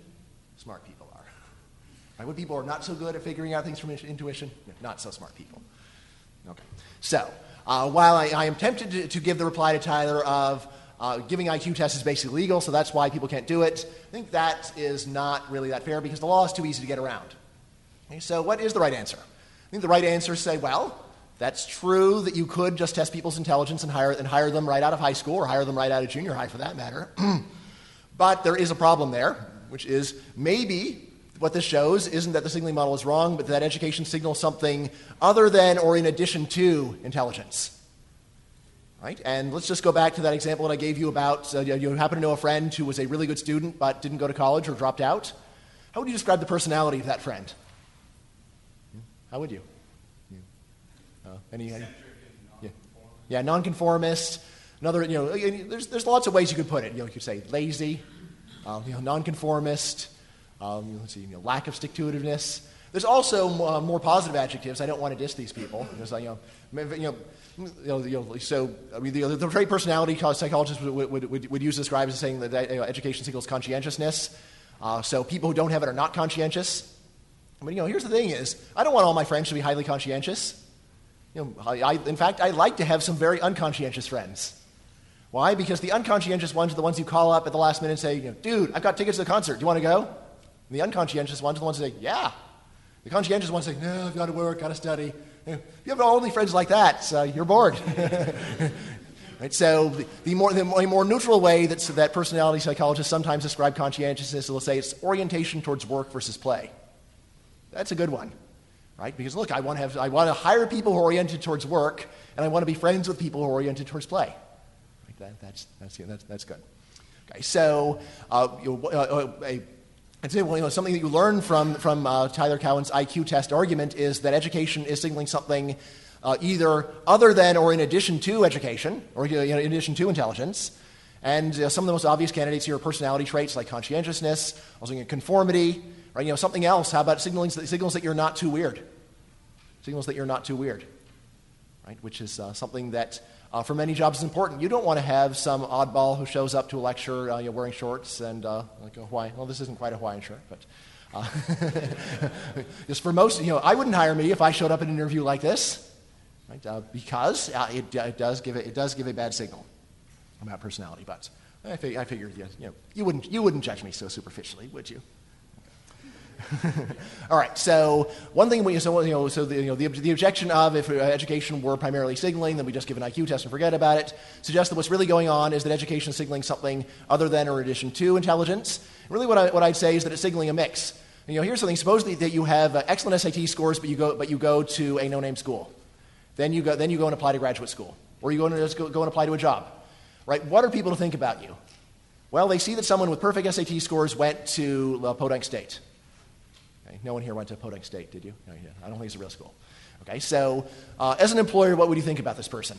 Smart people are. Right, what people are not so good at figuring out things from intuition? Not so smart people. Okay. So, while I am tempted to give the reply to Tyler of giving IQ tests is basically legal, so that's why people can't do it, I think that is not really that fair because the law is too easy to get around. Okay, so what is the right answer? I think the right answer is say, well, that's true that you could just test people's intelligence and hire them right out of high school or hire them right out of junior high for that matter. But there is a problem there, which is maybe what this shows isn't that the signaling model is wrong, but that education signals something other than or in addition to intelligence. Right? And let's just go back to that example that I gave you about you happen to know a friend who was a really good student but didn't go to college or dropped out. How would you describe the personality of that friend? How would you? Yeah, nonconformist. Another, there's lots of ways you could put it. You could say lazy, nonconformist, Lack of stick-to-itiveness. There's also more positive adjectives. I don't want to diss these people. The trait personality psychologists would use to describe as saying that education signals conscientiousness. So people who don't have it are not conscientious. But here's the thing: is I don't want all my friends to be highly conscientious. In fact, I like to have some very unconscientious friends. Why? Because the unconscientious ones are the ones who call up at the last minute and say, "Dude, I've got tickets to the concert. Do you want to go?" And the unconscientious ones are the ones who say, "Yeah." The conscientious ones say, "No, I've got to work, got to study." If you have only friends like that, you're bored. Right? So the more neutral way that personality psychologists sometimes describe conscientiousness, they'll say it's orientation towards work versus play. That's a good one, right? Because look, I want to hire people who are oriented towards work, and I want to be friends with people who are oriented towards play. Right? That's good. Okay, so I'd say, something that you learn from Tyler Cowen's IQ test argument is that education is signaling something either other than or in addition to education, or in addition to intelligence. And some of the most obvious candidates here are personality traits like conscientiousness, also conformity, right? Something else. How about signals that you're not too weird? Signals that you're not too weird, right? Which is something that for many jobs is important. You don't want to have some oddball who shows up to a lecture wearing shorts and like a Hawaiian. Well, this isn't quite a Hawaiian shirt, but just for most, I wouldn't hire me if I showed up at an interview like this, right? Because it does give a bad signal about personality. But I figured you wouldn't judge me so superficially, would you? All right. So one thing the objection of if education were primarily signaling, then we just give an IQ test and forget about it, suggests that what's really going on is that education is signaling something other than or in addition to intelligence. And really, what I'd say is that it's signaling a mix. Here's something. Supposedly that you have excellent SAT scores, but you go to a no-name school. Then you go and apply to graduate school, or you go and apply to a job. Right? What are people to think about you? Well, they see that someone with perfect SAT scores went to Podunk State. Okay, no one here went to Podunk State, did you? No, I don't think it's a real school. Okay, so as an employer, what would you think about this person?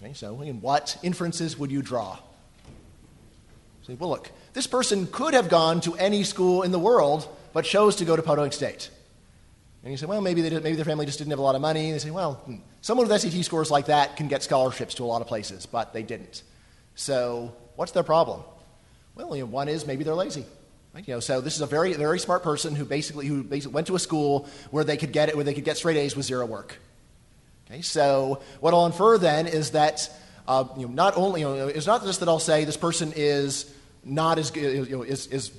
Okay, so what inferences would you draw? Say, well, look, this person could have gone to any school in the world, but chose to go to Podunk State. And you say, well, maybe their family just didn't have a lot of money. And they say, well, someone with SAT scores like that can get scholarships to a lot of places, but they didn't. So what's their problem? Well, one is maybe they're lazy. Right? So this is a very, very smart person who basically went to a school where they could get straight A's with zero work. Okay, so what I'll infer then is that not only it's not just that I'll say this person is not as is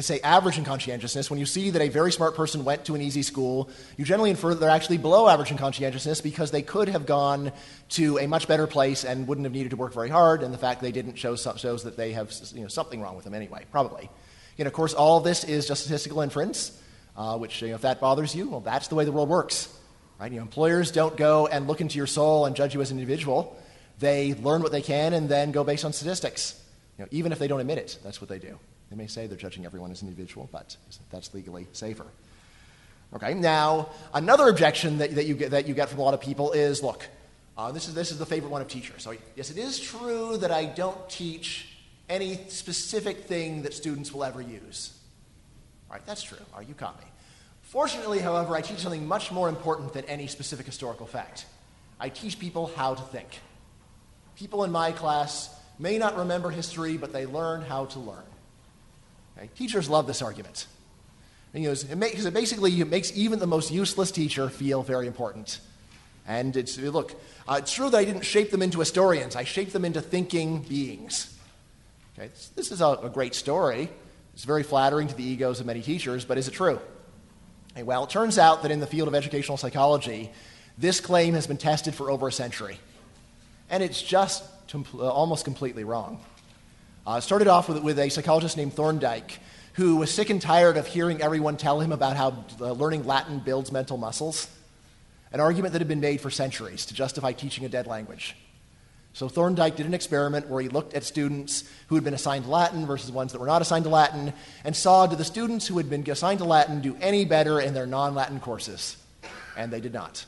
say average in conscientiousness. When you see that a very smart person went to an easy school, you generally infer that they're actually below average in conscientiousness because they could have gone to a much better place and wouldn't have needed to work very hard, and the fact they didn't shows that they have something wrong with them anyway, probably. Of course, all of this is just statistical inference, which if that bothers you, well, that's the way the world works. Right? Employers don't go and look into your soul and judge you as an individual. They learn what they can and then go based on statistics. Even if they don't admit it, that's what they do. They may say they're judging everyone as an individual, but that's legally safer. Okay. Now, another objection that you get from a lot of people is, look, this is the favorite one of teachers. So yes, it is true that I don't teach any specific thing that students will ever use. All right, that's true. All right, you caught me. Fortunately, however, I teach something much more important than any specific historical fact. I teach people how to think. People in my class may not remember history, but they learn how to learn. Okay? Teachers love this argument. Because it makes even the most useless teacher feel very important. And it's true that I didn't shape them into historians. I shaped them into thinking beings. Okay? This is a great story. It's very flattering to the egos of many teachers, but is it true? Okay, well, it turns out that in the field of educational psychology, this claim has been tested for over a century. And it's just almost completely wrong. It started off with a psychologist named Thorndike, who was sick and tired of hearing everyone tell him about how learning Latin builds mental muscles, an argument that had been made for centuries to justify teaching a dead language. So Thorndike did an experiment where he looked at students who had been assigned to Latin versus ones that were not assigned to Latin, and saw did the students who had been assigned to Latin do any better in their non-Latin courses. And they did not.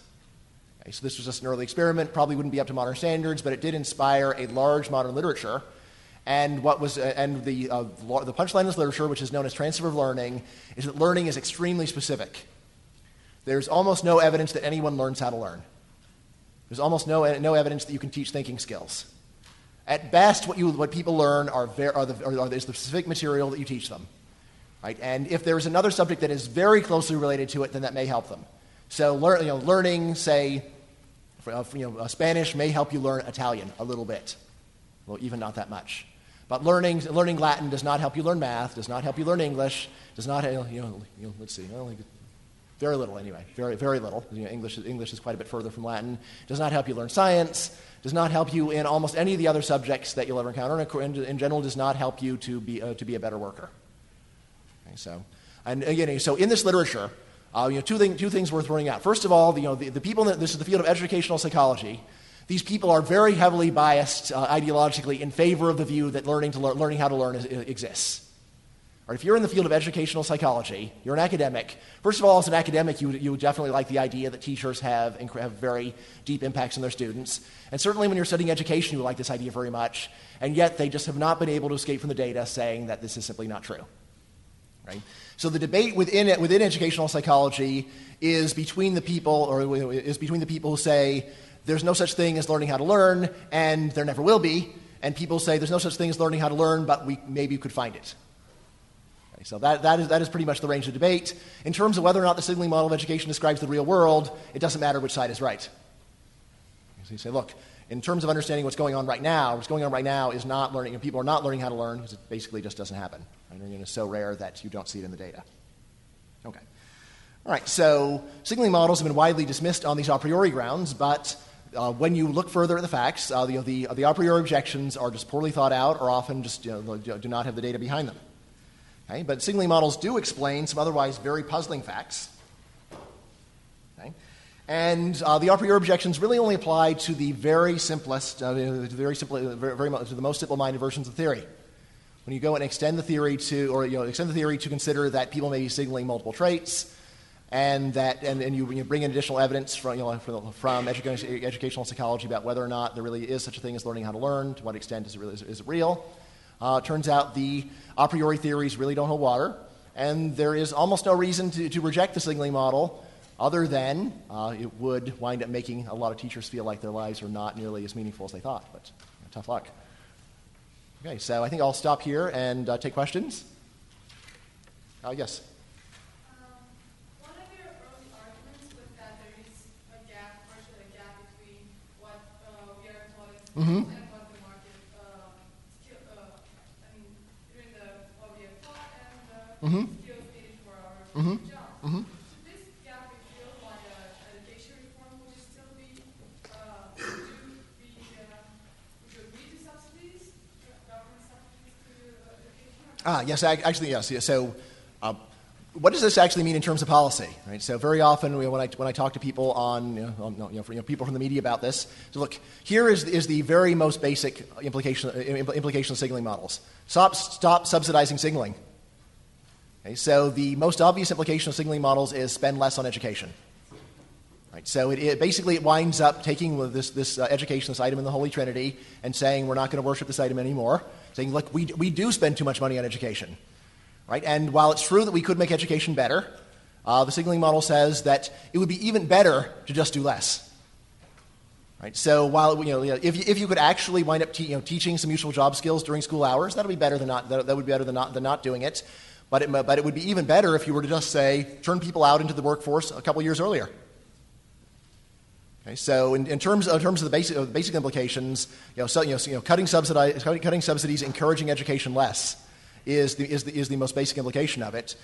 Okay, so this was just an early experiment, probably wouldn't be up to modern standards, but it did inspire a large modern literature. And the punchline in this literature, which is known as transfer of learning, is that learning is extremely specific. There's almost no evidence that anyone learns how to learn. There's almost no evidence that you can teach thinking skills. At best, what people learn is the specific material that you teach them. Right? And if there's another subject that is very closely related to it, then that may help them. So learning, say, Spanish may help you learn Italian a little bit. Well, even not that much. But learning Latin does not help you learn math, does not help you learn English, does not, let's see, very little anyway, very, very little. English is quite a bit further from Latin. Does not help you learn science, does not help you in almost any of the other subjects that you'll ever encounter, and in general does not help you to be a better worker. Okay, so in this literature, two things worth pointing out. First of all, the people this is the field of educational psychology. These people are very heavily biased ideologically in favor of the view that learning how to learn exists. Or if you're in the field of educational psychology, you're an academic. First of all, as an academic, you would definitely like the idea that teachers have very deep impacts on their students. And certainly when you're studying education, you would like this idea very much. And yet they just have not been able to escape from the data saying that this is simply not true. Right? So the debate within educational psychology is between the people who say there's no such thing as learning how to learn, and there never will be, and people say there's no such thing as learning how to learn, but maybe could find it. Okay, so that is pretty much the range of debate. In terms of whether or not the signaling model of education describes the real world, it doesn't matter which side is right. So you say, look, in terms of understanding what's going on right now is not learning, and people are not learning how to learn because it basically just doesn't happen. And it's so rare that you don't see it in the data. Okay. All right, so signaling models have been widely dismissed on these a priori grounds, but when you look further at the facts, the a priori objections are just poorly thought out or often just do not have the data behind them. Okay? But signaling models do explain some otherwise very puzzling facts. Okay? And the a priori objections really only apply to the very simplest, to the most simple-minded versions of theory. When you go and extend the theory to consider that people may be signaling multiple traits, and you bring in additional evidence from educational psychology about whether or not there really is such a thing as learning how to learn, to what extent is it real. It turns out the a priori theories really don't hold water, and there is almost no reason to reject the signaling model other than it would wind up making a lot of teachers feel like their lives are not nearly as meaningful as they thought, but tough luck. Okay, so I think I'll stop here and take questions. Yes? One of your early arguments was that there is a gap between what we are taught in school and what the market between what we are taught and the skills needed for our job. So this gap is filled by education reform, would it still be, would you agree to subsidies, government subsidies to education? Yes, actually, yes. So what does this actually mean in terms of policy? Right? So very often when I talk to people people from the media about this, so look, here is the very most basic implication of signaling models. Stop subsidizing signaling. Okay, so the most obvious implication of signaling models is spend less on education. Right, so it basically winds up taking this education, this item in the Holy Trinity, and saying we're not going to worship this item anymore. Saying, look, we do spend too much money on education. Right? And while it's true that we could make education better, the signaling model says that it would be even better to just do less. Right? So while if you could actually wind up teaching some useful job skills during school hours, that would be better than not doing it. But it would be even better if you were to just say turn people out into the workforce a couple years earlier. Okay, so in terms of the basic implications, cutting subsidies, encouraging education less is the most basic implication of it.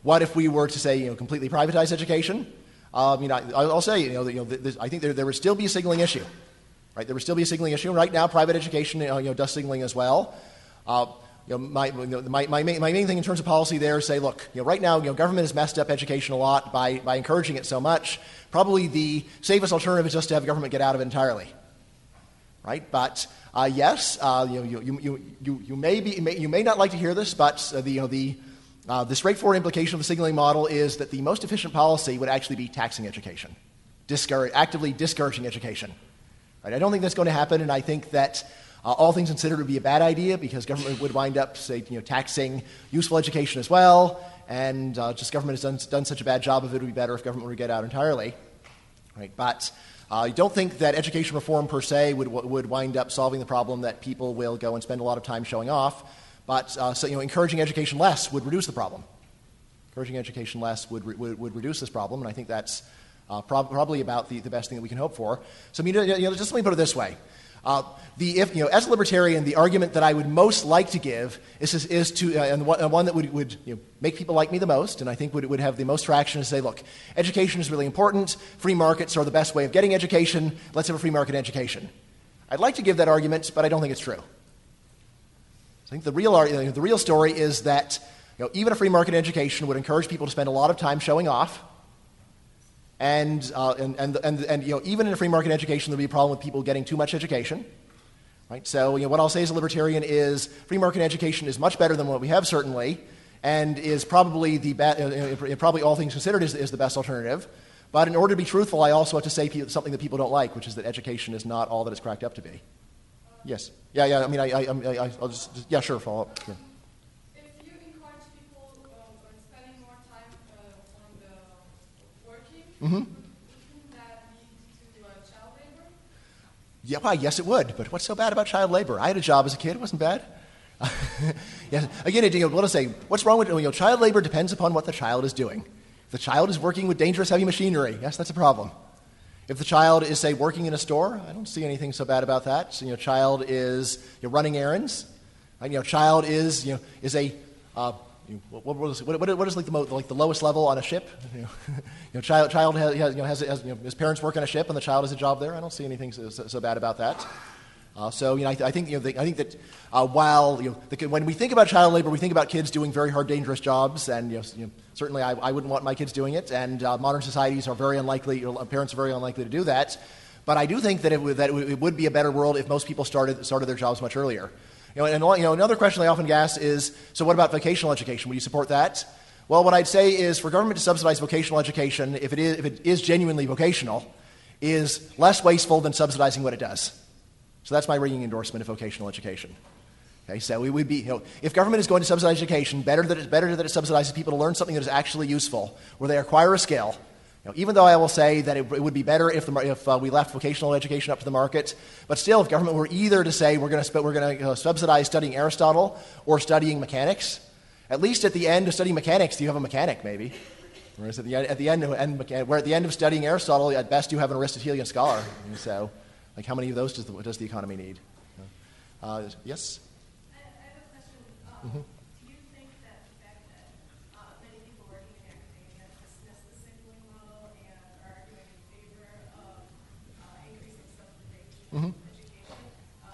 What if we were to say completely privatize education? I'll say I think there would still be a signaling issue, right? There would still be a signaling issue. Right now, private education does signaling as well. My main thing in terms of policy there is say, look, right now government has messed up education a lot by encouraging it so much. Probably the safest alternative is just to have government get out of it entirely, right? But yes, you may not like to hear this, but the straightforward implication of the signaling model is that the most efficient policy would actually be taxing education, actively discouraging education. Right? I don't think that's going to happen, and I think that all things considered, would be a bad idea because government would wind up, say, taxing useful education as well, and just government has done such a bad job of it. It would be better if government were to get out entirely. Right? But I don't think that education reform per se would wind up solving the problem that people will go and spend a lot of time showing off. But encouraging education less would reduce the problem. Encouraging education less would reduce this problem, and I think that's probably about the best thing that we can hope for. So, just let me put it this way. As a libertarian, the argument that I would most like to give is to, and one that would make people like me the most, and I think would have the most traction, is say, look, education is really important. Free markets are the best way of getting education. Let's have a free market education. I'd like to give that argument, but I don't think it's true. I think the real story is that even a free market education would encourage people to spend a lot of time showing off. And even in a free market education, there'll be a problem with people getting too much education, right? So what I'll say as a libertarian is free market education is much better than what we have, certainly, and is probably probably all things considered is the best alternative. But in order to be truthful, I also have to say something that people don't like, which is that education is not all that it's cracked up to be. Yes. Yeah. I mean, I'll just sure, follow up. Sure. If you encourage people spending more time on the working, wouldn't that lead to child labor? Yeah, well, yes, it would. But what's so bad about child labor? I had a job as a kid; it wasn't bad. Yeah. Again, what I say? What's wrong with child labor? Depends upon what the child is doing. If the child is working with dangerous, heavy machinery, yes, that's a problem. If the child is, say, working in a store, I don't see anything so bad about that. So, child is running errands. Child is a what is like the lowest level on a ship? Child has his parents work on a ship and the child has a job there. I don't see anything so bad about that. I think that while when we think about child labor, we think about kids doing very hard, dangerous jobs, and certainly I wouldn't want my kids doing it. And modern societies are very unlikely; parents are very unlikely to do that. But I do think that it would be a better world if most people started their jobs much earlier. Another question I often get asked is, so what about vocational education? Would you support that? Well, what I'd say is, for government to subsidize vocational education, if it is genuinely vocational, is less wasteful than subsidizing what it does. So that's my ringing endorsement of vocational education. Okay, so we would be, if government is going to subsidize education, better that it subsidizes people to learn something that is actually useful, where they acquire a skill. Even though I will say that it would be better if we left vocational education up to the market, but still, if government were either to say we're going to subsidize studying Aristotle or studying mechanics, at least at the end of studying mechanics, you have a mechanic maybe. Whereas at the end of studying Aristotle, at best you have an Aristotelian scholar. And so, how many of those does the economy need? Yes? I have a question. Do you think that the fact that many people working in academia dismiss the signaling model and are arguing in favor of increasing subsidization of education,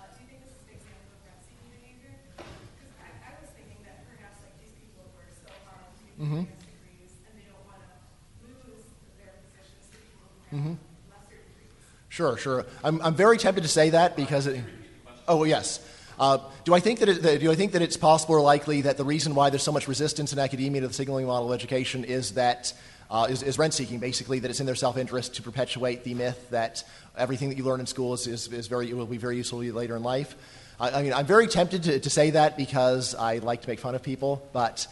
do you think this is an example of rent-seeking behavior? Because I was thinking that perhaps these people work so hard to get advanced degrees and they don't want to lose their positions to people who have lesser degrees. Sure. I'm very tempted to say that because yes. Do I think that it's possible or likely that the reason why there's so much resistance in academia to the signaling model of education is that is rent-seeking, basically, that it's in their self-interest to perpetuate the myth that everything that you learn in school will be very useful to you later in life? I'm very tempted to say that because I like to make fun of people, but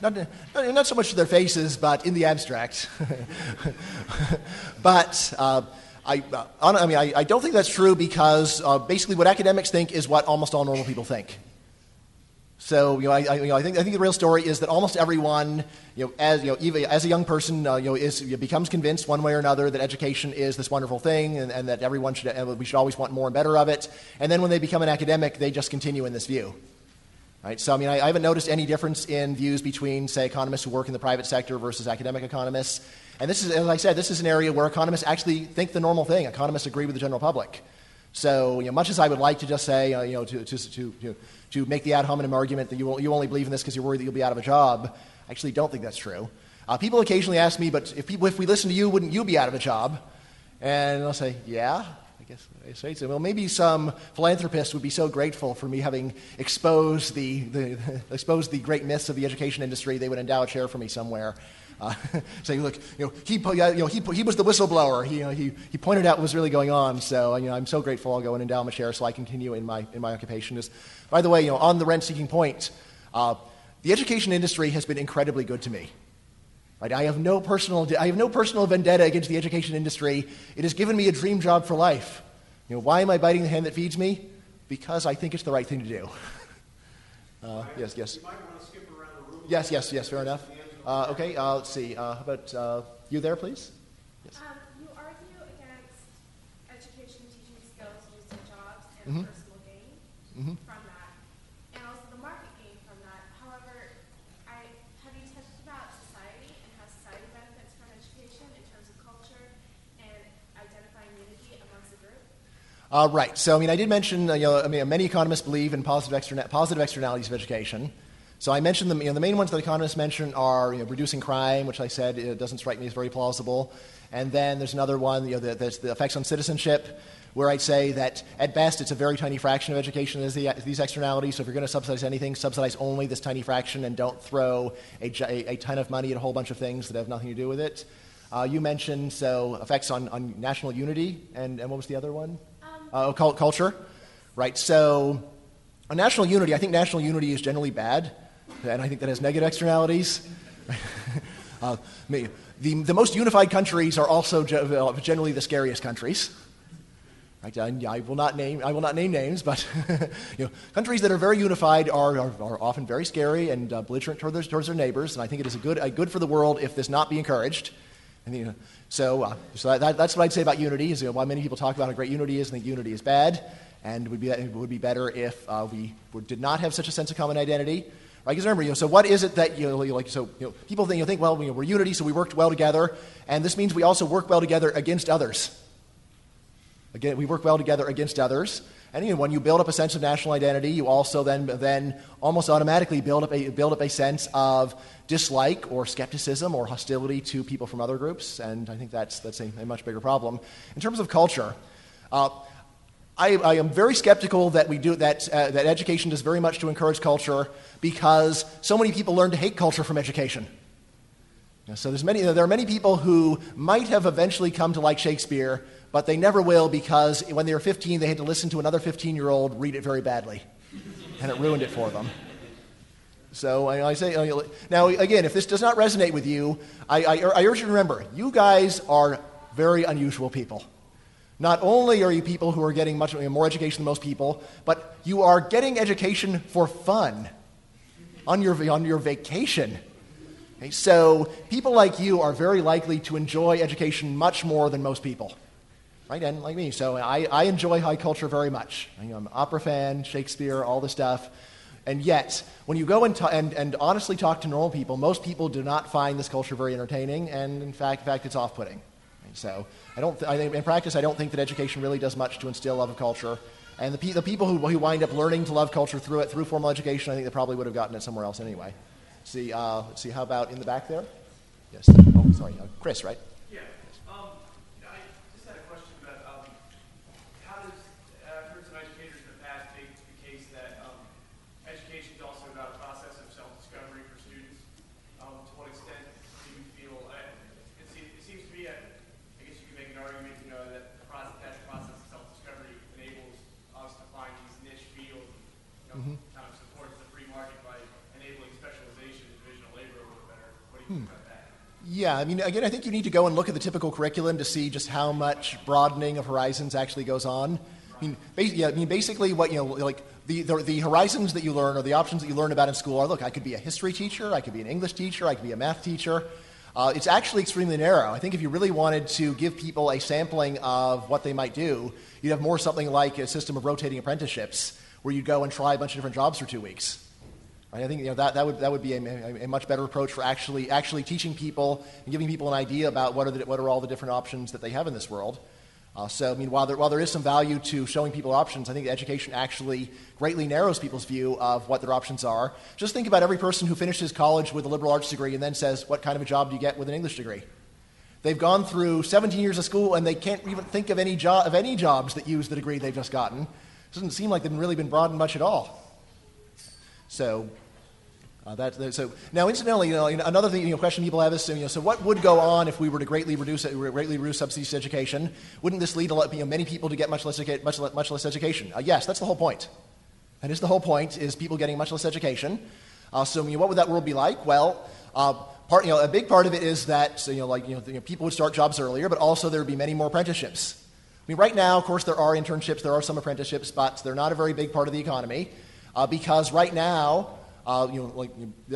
not so much to their faces, but in the abstract. But I don't think that's true because basically what academics think is what almost all normal people think. So I think the real story is that almost everyone, even as a young person, becomes convinced one way or another that education is this wonderful thing, and that we should always want more and better of it. And then when they become an academic, they just continue in this view. Right? So I haven't noticed any difference in views between, say, economists who work in the private sector versus academic economists. And this is, as I said, this is an area where economists actually think the normal thing. Economists agree with the general public. So, much as I would like to just say, to make the ad hominem argument that you only believe in this because you're worried that you'll be out of a job, I actually don't think that's true. People occasionally ask me, but if we listen to you, wouldn't you be out of a job? And I'll say, yeah, I guess I say so. Well, maybe some philanthropist would be so grateful for me having exposed exposed the great myths of the education industry, they would endow a chair for me somewhere. Saying, look, he was the whistleblower. He pointed out what was really going on. So I'm so grateful. I'll go and endow him a chair so I can continue in my occupation. By the way, on the rent-seeking point, the education industry has been incredibly good to me. Right? I have no personal vendetta against the education industry. It has given me a dream job for life. Why am I biting the hand that feeds me? Because I think it's the right thing to do. Yes. You might want to skip around the room. Yes. Fair enough. Okay. Let's see. How about you there, please? Yes. You argue against education teaching skills used in jobs and personal gain from that, and also the market gain from that. However, have you touched about society and how society benefits from education in terms of culture and identifying unity amongst a group? Right. So, I did mention, many economists believe in positive externalities of education. So I mentioned the main ones that economists mention are reducing crime, which I said doesn't strike me as very plausible. And then there's another one, there's the effects on citizenship, where I'd say that at best it's a very tiny fraction of education is these externalities. So if you're going to subsidize anything, subsidize only this tiny fraction and don't throw a ton of money at a whole bunch of things that have nothing to do with it. You mentioned effects on national unity, and what was the other one? Culture. Right. So on national unity, I think national unity is generally bad. And I think that has negative externalities. The most unified countries are also generally the scariest countries. Right? I will not name names, but countries that are very unified are often very scary and belligerent towards their neighbors. And I think it is a good for the world if this not be encouraged. And, so that's what I'd say about unity. Is why many people talk about how great unity is. I think unity is bad, and it would be better if we did not have such a sense of common identity. Right? Because remember, so what is it that people think, well, we're unity, so we worked well together, and this means we also work well together against others. Again, we work well together against others, and when you build up a sense of national identity, you also then almost automatically build up a sense of dislike or skepticism or hostility to people from other groups, and I think that's a much bigger problem. In terms of culture, I am very skeptical that that education does very much to encourage culture, because so many people learn to hate culture from education. So there are many people who might have eventually come to like Shakespeare, but they never will, because when they were 15, they had to listen to another 15-year-old read it very badly, and it ruined it for them. So I say, now again, if this does not resonate with you, I urge you to remember, you guys are very unusual people. Not only are you people who are getting much more education than most people, but you are getting education for fun on your vacation. Okay, so people like you are very likely to enjoy education much more than most people, right? And like me, so I enjoy high culture very much. I'm an opera fan, Shakespeare, all this stuff. And yet, when you go and honestly talk to normal people, most people do not find this culture very entertaining, and in fact it's off-putting. So in practice, I don't think that education really does much to instill love of culture. And the people who wind up learning to love culture through formal education, I think they probably would have gotten it somewhere else anyway. Let's see, how about in the back there? Yes. Oh, sorry, Chris, right? Yeah. I just had a question about how does I've heard some educators in the past make the case that education is also about a process of self-discovery for students. To what extent do you feel? It seems to me, I guess you could make an argument, that that process of self-discovery enables us to find these niche fields, kind of supports the free market by enabling specialization and division of labor a little better. What do you think about that? Yeah, again, I think you need to go and look at the typical curriculum to see just how much broadening of horizons actually goes on. Basically, what the horizons that you learn or the options that you learn about in school are, look, I could be a history teacher, I could be an English teacher, I could be a math teacher. It's actually extremely narrow. I think if you really wanted to give people a sampling of what they might do, you'd have more something like a system of rotating apprenticeships, where you'd go and try a bunch of different jobs for 2 weeks. I think that would be a much better approach for actually teaching people and giving people an idea about what are all the different options that they have in this world. While there is some value to showing people options, I think education actually greatly narrows people's view of what their options are. Just think about every person who finishes college with a liberal arts degree and then says, what kind of a job do you get with an English degree? They've gone through 17 years of school and they can't even think of any jobs that use the degree they've just gotten. It doesn't seem like they've really been broadened much at all. So so now, incidentally, another thing, question people have is, so what would go on if we were to greatly reduce subsidies to education? Wouldn't this lead many people to get much less education? Yes, that's the whole point. That is the whole point: is people getting much less education. So what would that world be like? Well, a big part of it is that people would start jobs earlier, but also there would be many more apprenticeships. Right now, of course, there are internships, there are some apprenticeships, but they're not a very big part of the economy because right now. There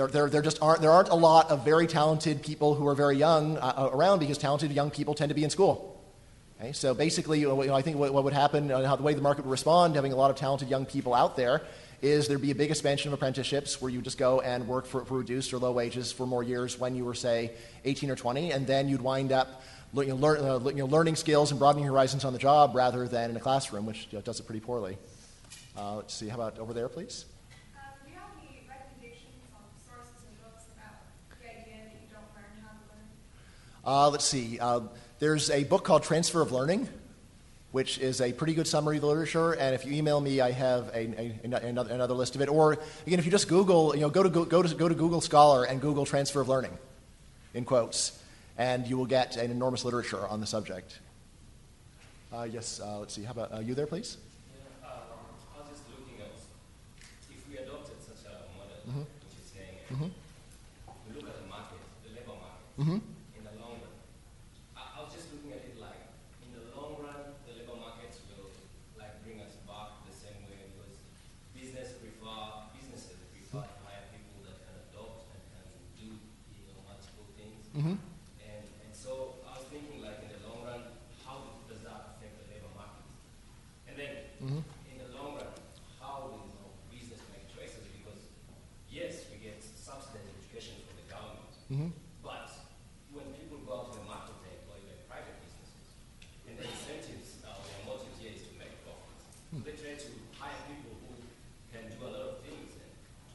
aren't a lot of very talented people who are very young around because talented young people tend to be in school. Okay? So basically, I think what would happen, the way the market would respond, having a lot of talented young people out there, is there'd be a big expansion of apprenticeships where you just go and work for reduced or low wages for more years when you were, say, 18 or 20, and then you'd wind up learning skills and broadening your horizons on the job rather than in a classroom, which does it pretty poorly. Let's see, how about over there, please? Let's see. There's a book called Transfer of Learning, which is a pretty good summary of the literature. And if you email me, I have another list of it. Or again, if you just Google, go to Google Scholar and Google Transfer of Learning, in quotes, and you will get an enormous literature on the subject. Yes. Let's see. How about you there, please? I was just looking at if we adopted such a model, which is saying we look at the market, the labor market. In the long run, I was just looking at it like, in the long run, the labor markets will bring us back the same way because businesses prefer to hire people that can adopt and can do multiple things. And so I was thinking in the long run, how does that affect the labor market? And then in the long run, how will business make choices? Because yes, we get subsidized education from the government.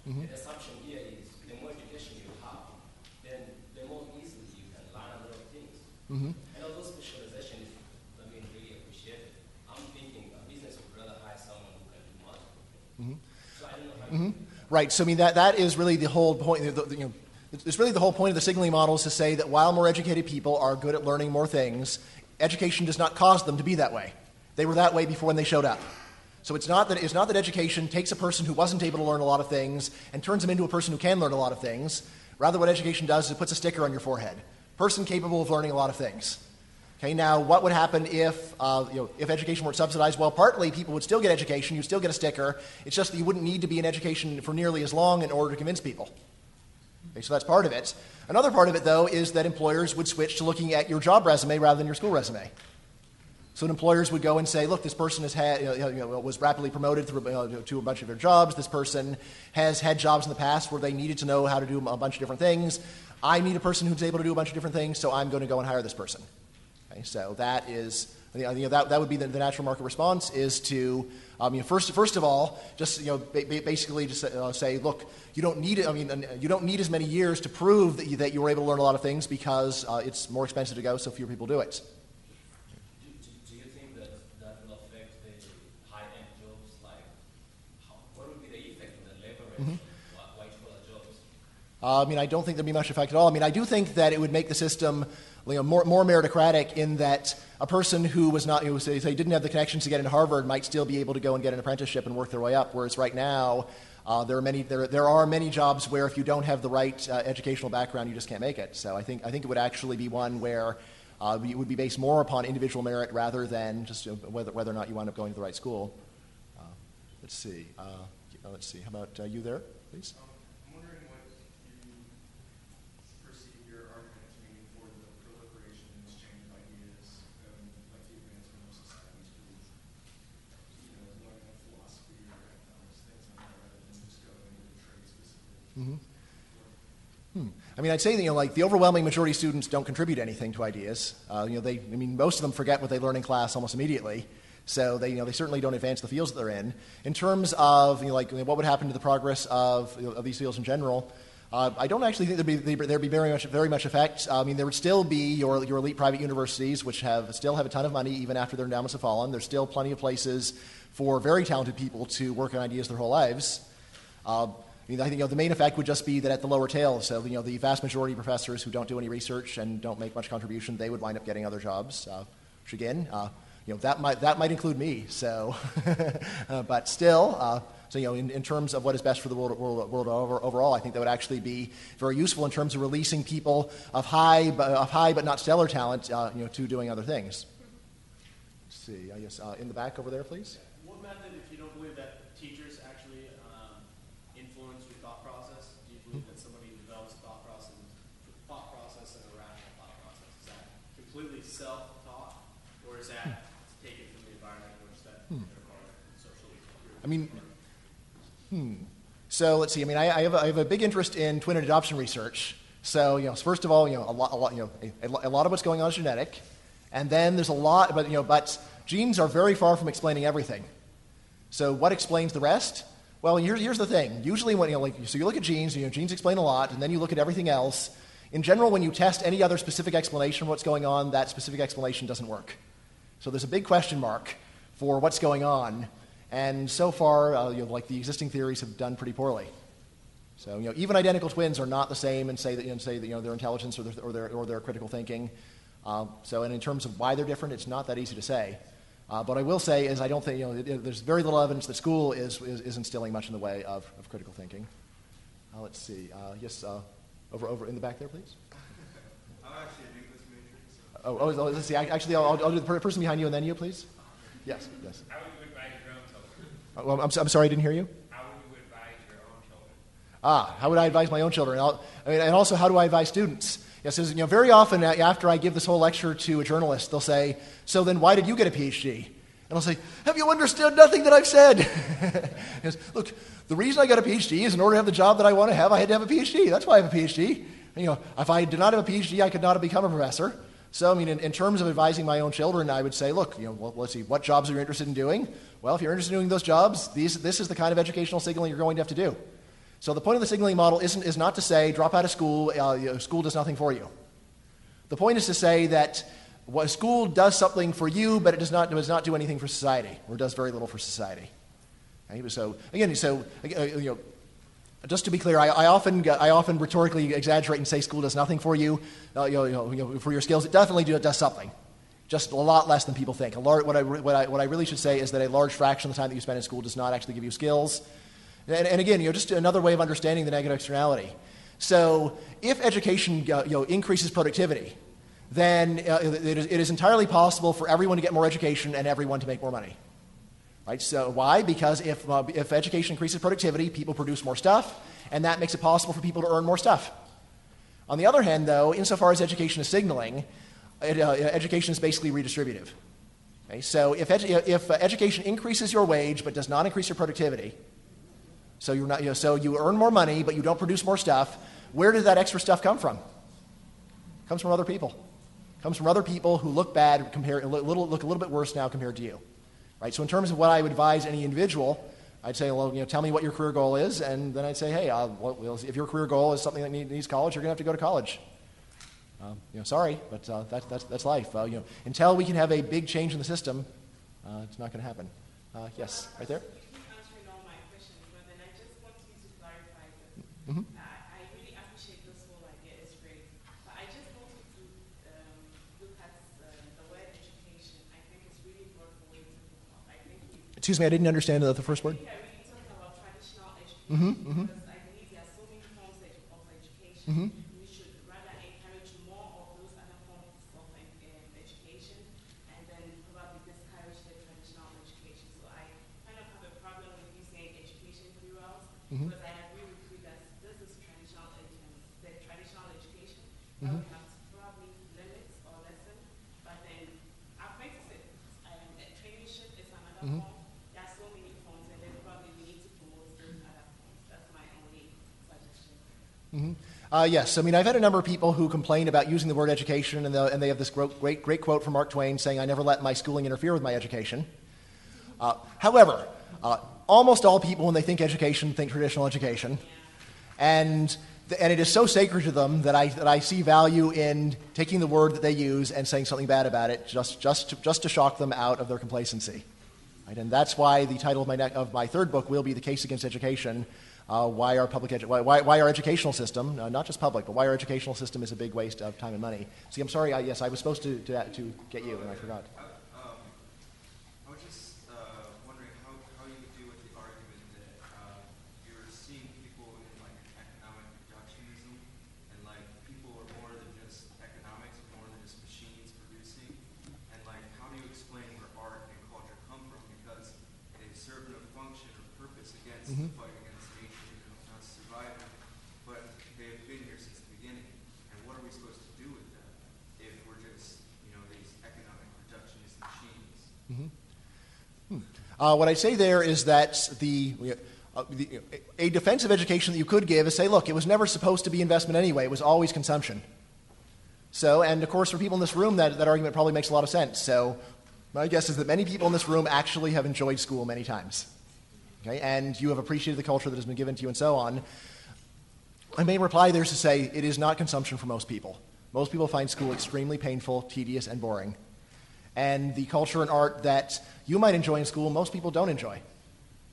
The assumption here is the more education you have, then the more easily you can learn a lot of things. And although specialization is, really appreciated, I'm thinking a business would rather hire someone who can do multiple things. So I don't know how you Right. So that is really the whole point. It's really the whole point of the signaling model is to say that while more educated people are good at learning more things, education does not cause them to be that way. They were that way before when they showed up. So it's not that education takes a person who wasn't able to learn a lot of things and turns them into a person who can learn a lot of things. Rather, what education does is it puts a sticker on your forehead. Person capable of learning a lot of things. Okay, now what would happen if education weren't subsidized? Well, partly people would still get education, you'd still get a sticker. It's just that you wouldn't need to be in education for nearly as long in order to convince people. Okay, so that's part of it. Another part of it, though, is that employers would switch to looking at your job resume rather than your school resume. So employers would go and say, look, this person has was rapidly promoted to a bunch of their jobs. This person has had jobs in the past where they needed to know how to do a bunch of different things. I need a person who's able to do a bunch of different things, so I'm going to go and hire this person. Okay, so that is, that would be the natural market response is to, first of all, just basically just say, look, you don't need you don't need as many years to prove that you were able to learn a lot of things because it's more expensive to go, so fewer people do it. I don't think there'd be much effect at all. I do think that it would make the system more meritocratic in that a person who was not, say didn't have the connections to get into Harvard might still be able to go and get an apprenticeship and work their way up, whereas right now there are many jobs where if you don't have the right educational background, you just can't make it. So I think it would actually be one where it would be based more upon individual merit rather than just whether or not you wind up going to the right school. Let's see. How about you there, please? I'm wondering what you perceive your argument to mean for the proliferation and exchange of ideas, like the advancement of societies with, learning of philosophy or economics, things like that, rather than just going into the trade specifically. I'd say that, the overwhelming majority of students don't contribute anything to ideas. Most of them forget what they learn in class almost immediately. So they certainly don't advance the fields that they're in. In terms of what would happen to the progress of these fields in general, I don't actually think there'd be very much effect. I mean, there would still be your elite private universities, which still have a ton of money even after their endowments have fallen. There's still plenty of places for very talented people to work on ideas their whole lives. I think the main effect would just be that at the lower tail, so the vast majority of professors who don't do any research and don't make much contribution, they would wind up getting other jobs. Which again, that might include me. So, but still. In terms of what is best for the world overall, I think that would actually be very useful in terms of releasing people of high but not stellar talent, to doing other things. Let's see, I guess in the back over there, please. What method, if you don't believe that teachers actually influence your thought process, do you believe that somebody develops a thought process and a rational thought process? Is that completely self-taught, or is that taken from the environment in which that they're part of socially? I mean. So let's see. I mean, I have a big interest in twin adoption research. So first of all, a lot of what's going on is genetic, and then there's a lot, but genes are very far from explaining everything. So what explains the rest? Well, here's the thing. Usually, when so you look at genes, genes explain a lot, and then you look at everything else. In general, when you test any other specific explanation of what's going on, that specific explanation doesn't work. So there's a big question mark for what's going on. And so far, the existing theories have done pretty poorly. So even identical twins are not the same, and say that their intelligence or their critical thinking. And in terms of why they're different, it's not that easy to say. But I will say is I don't think there's very little evidence that school is instilling much in the way of critical thinking. Let's see. Yes, over in the back there, please. I'm actually an English major. Let's see. Actually, I'll do the person behind you and then you, please. Yes. How would you advise your own children? Well, I'm sorry, I didn't hear you. How would you advise your own children? How would I advise my own children? And also, how do I advise students? Yes, very often after I give this whole lecture to a journalist, they'll say, "So then, why did you get a PhD?" And I'll say, "Have you understood nothing that I've said?" Yes, look, the reason I got a PhD is in order to have the job that I want to have, I had to have a PhD. That's why I have a PhD. If I did not have a PhD, I could not have become a professor. So, in terms of advising my own children, I would say, look, let's see, what jobs are you interested in doing? Well, if you're interested in doing those jobs, this is the kind of educational signaling you're going to have to do. So the point of the signaling model is not to say, drop out of school, school does nothing for you. The point is to say that school does something for you, but it does not do anything for society, or does very little for society. Okay? So, again, just to be clear, I often rhetorically exaggerate and say school does nothing for you, for your skills. It definitely does something, just a lot less than people think. What I really should say is that a large fraction of the time that you spend in school does not actually give you skills. And again, just another way of understanding the negative externality. So, if education increases productivity, then it is entirely possible for everyone to get more education and everyone to make more money. Right? So why? Because if education increases productivity, people produce more stuff, and that makes it possible for people to earn more stuff. On the other hand, though, insofar as education is signaling, education is basically redistributive. Okay? So if education increases your wage but does not increase your productivity, so you earn more money but you don't produce more stuff, where does that extra stuff come from? It comes from other people. It comes from other people who look bad, look a little bit worse now compared to you. Right? So in terms of what I would advise any individual, I'd say, well, tell me what your career goal is, and then I'd say, hey, if your career goal is something that needs college, you're going to have to go to college. Sorry, but that's life. Until we can have a big change in the system, it's not going to happen. Yes, right there. You keep answering all my questions, but then I just want you to clarify that. Mm-hmm. I really appreciate this whole idea. It's great. But I just wanted to look at the word education. I think it's really broad for way to talk. I think Excuse me, I didn't understand the first word. I really talking about traditional education because I believe there are so many forms of education. We should rather encourage more of those other forms of education and then probably discourage the traditional education. So I kind of have a problem with you saying education throughout because I agree with you that this is traditional education that we have to probably limit or lessen. But then apprenticeship, traineeship is another form. There are so many forms, and then probably we need to promote those other forms. That's my only suggestion. Yes, I mean, I've had a number of people who complain about using the word education, and they have this great quote from Mark Twain saying, "I never let my schooling interfere with my education." However, almost all people, when they think education, think traditional education. And And it is so sacred to them that I see value in taking the word that they use and saying something bad about it, just to shock them out of their complacency. Right? And that's why the title of my third book will be "The Case Against Education." Why our educational system, not just public, but why our educational system is a big waste of time and money. See, I'm sorry. Yes, I was supposed to get you, and I forgot. I was just wondering how you would deal with the argument that you're seeing people in like economic reductionism, and like people are more than just economics, more than just machines producing, and like how do you explain where art and culture come from, because they serve no function or purpose against the fight against nature, not surviving, but they have been here since the beginning. And what are we supposed to do with them if we're just, these economic reductionist machines? What I say there is that a defensive education that you could give is say, look, it was never supposed to be investment anyway. It was always consumption. So, and of course, for people in this room, that argument probably makes a lot of sense. So my guess is that many people in this room actually have enjoyed school many times. Okay? And you have appreciated the culture that has been given to you and so on. My main reply there is to say it is not consumption for most people. Most people find school extremely painful, tedious, and boring. And the culture and art that you might enjoy in school, most people don't enjoy.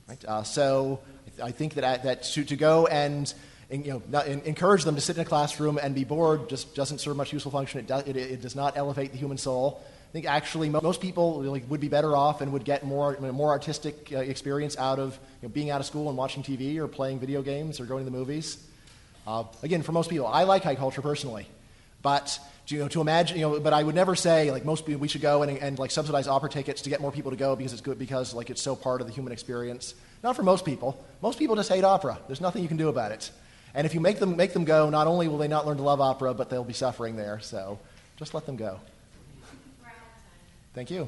Right? So I think that to go and encourage them to sit in a classroom and be bored just doesn't serve much useful function. It does not elevate the human soul. I think actually most people would be better off and would get more artistic experience out of being out of school and watching TV or playing video games or going to the movies. Again, for most people, I like high culture personally, but to imagine, but I would never say most people we should go and subsidize opera tickets to get more people to go because it's good because it's so part of the human experience. Not for most people. Most people just hate opera. There's nothing you can do about it. And if you make them go, not only will they not learn to love opera, but they'll be suffering there. So just let them go. Thank you.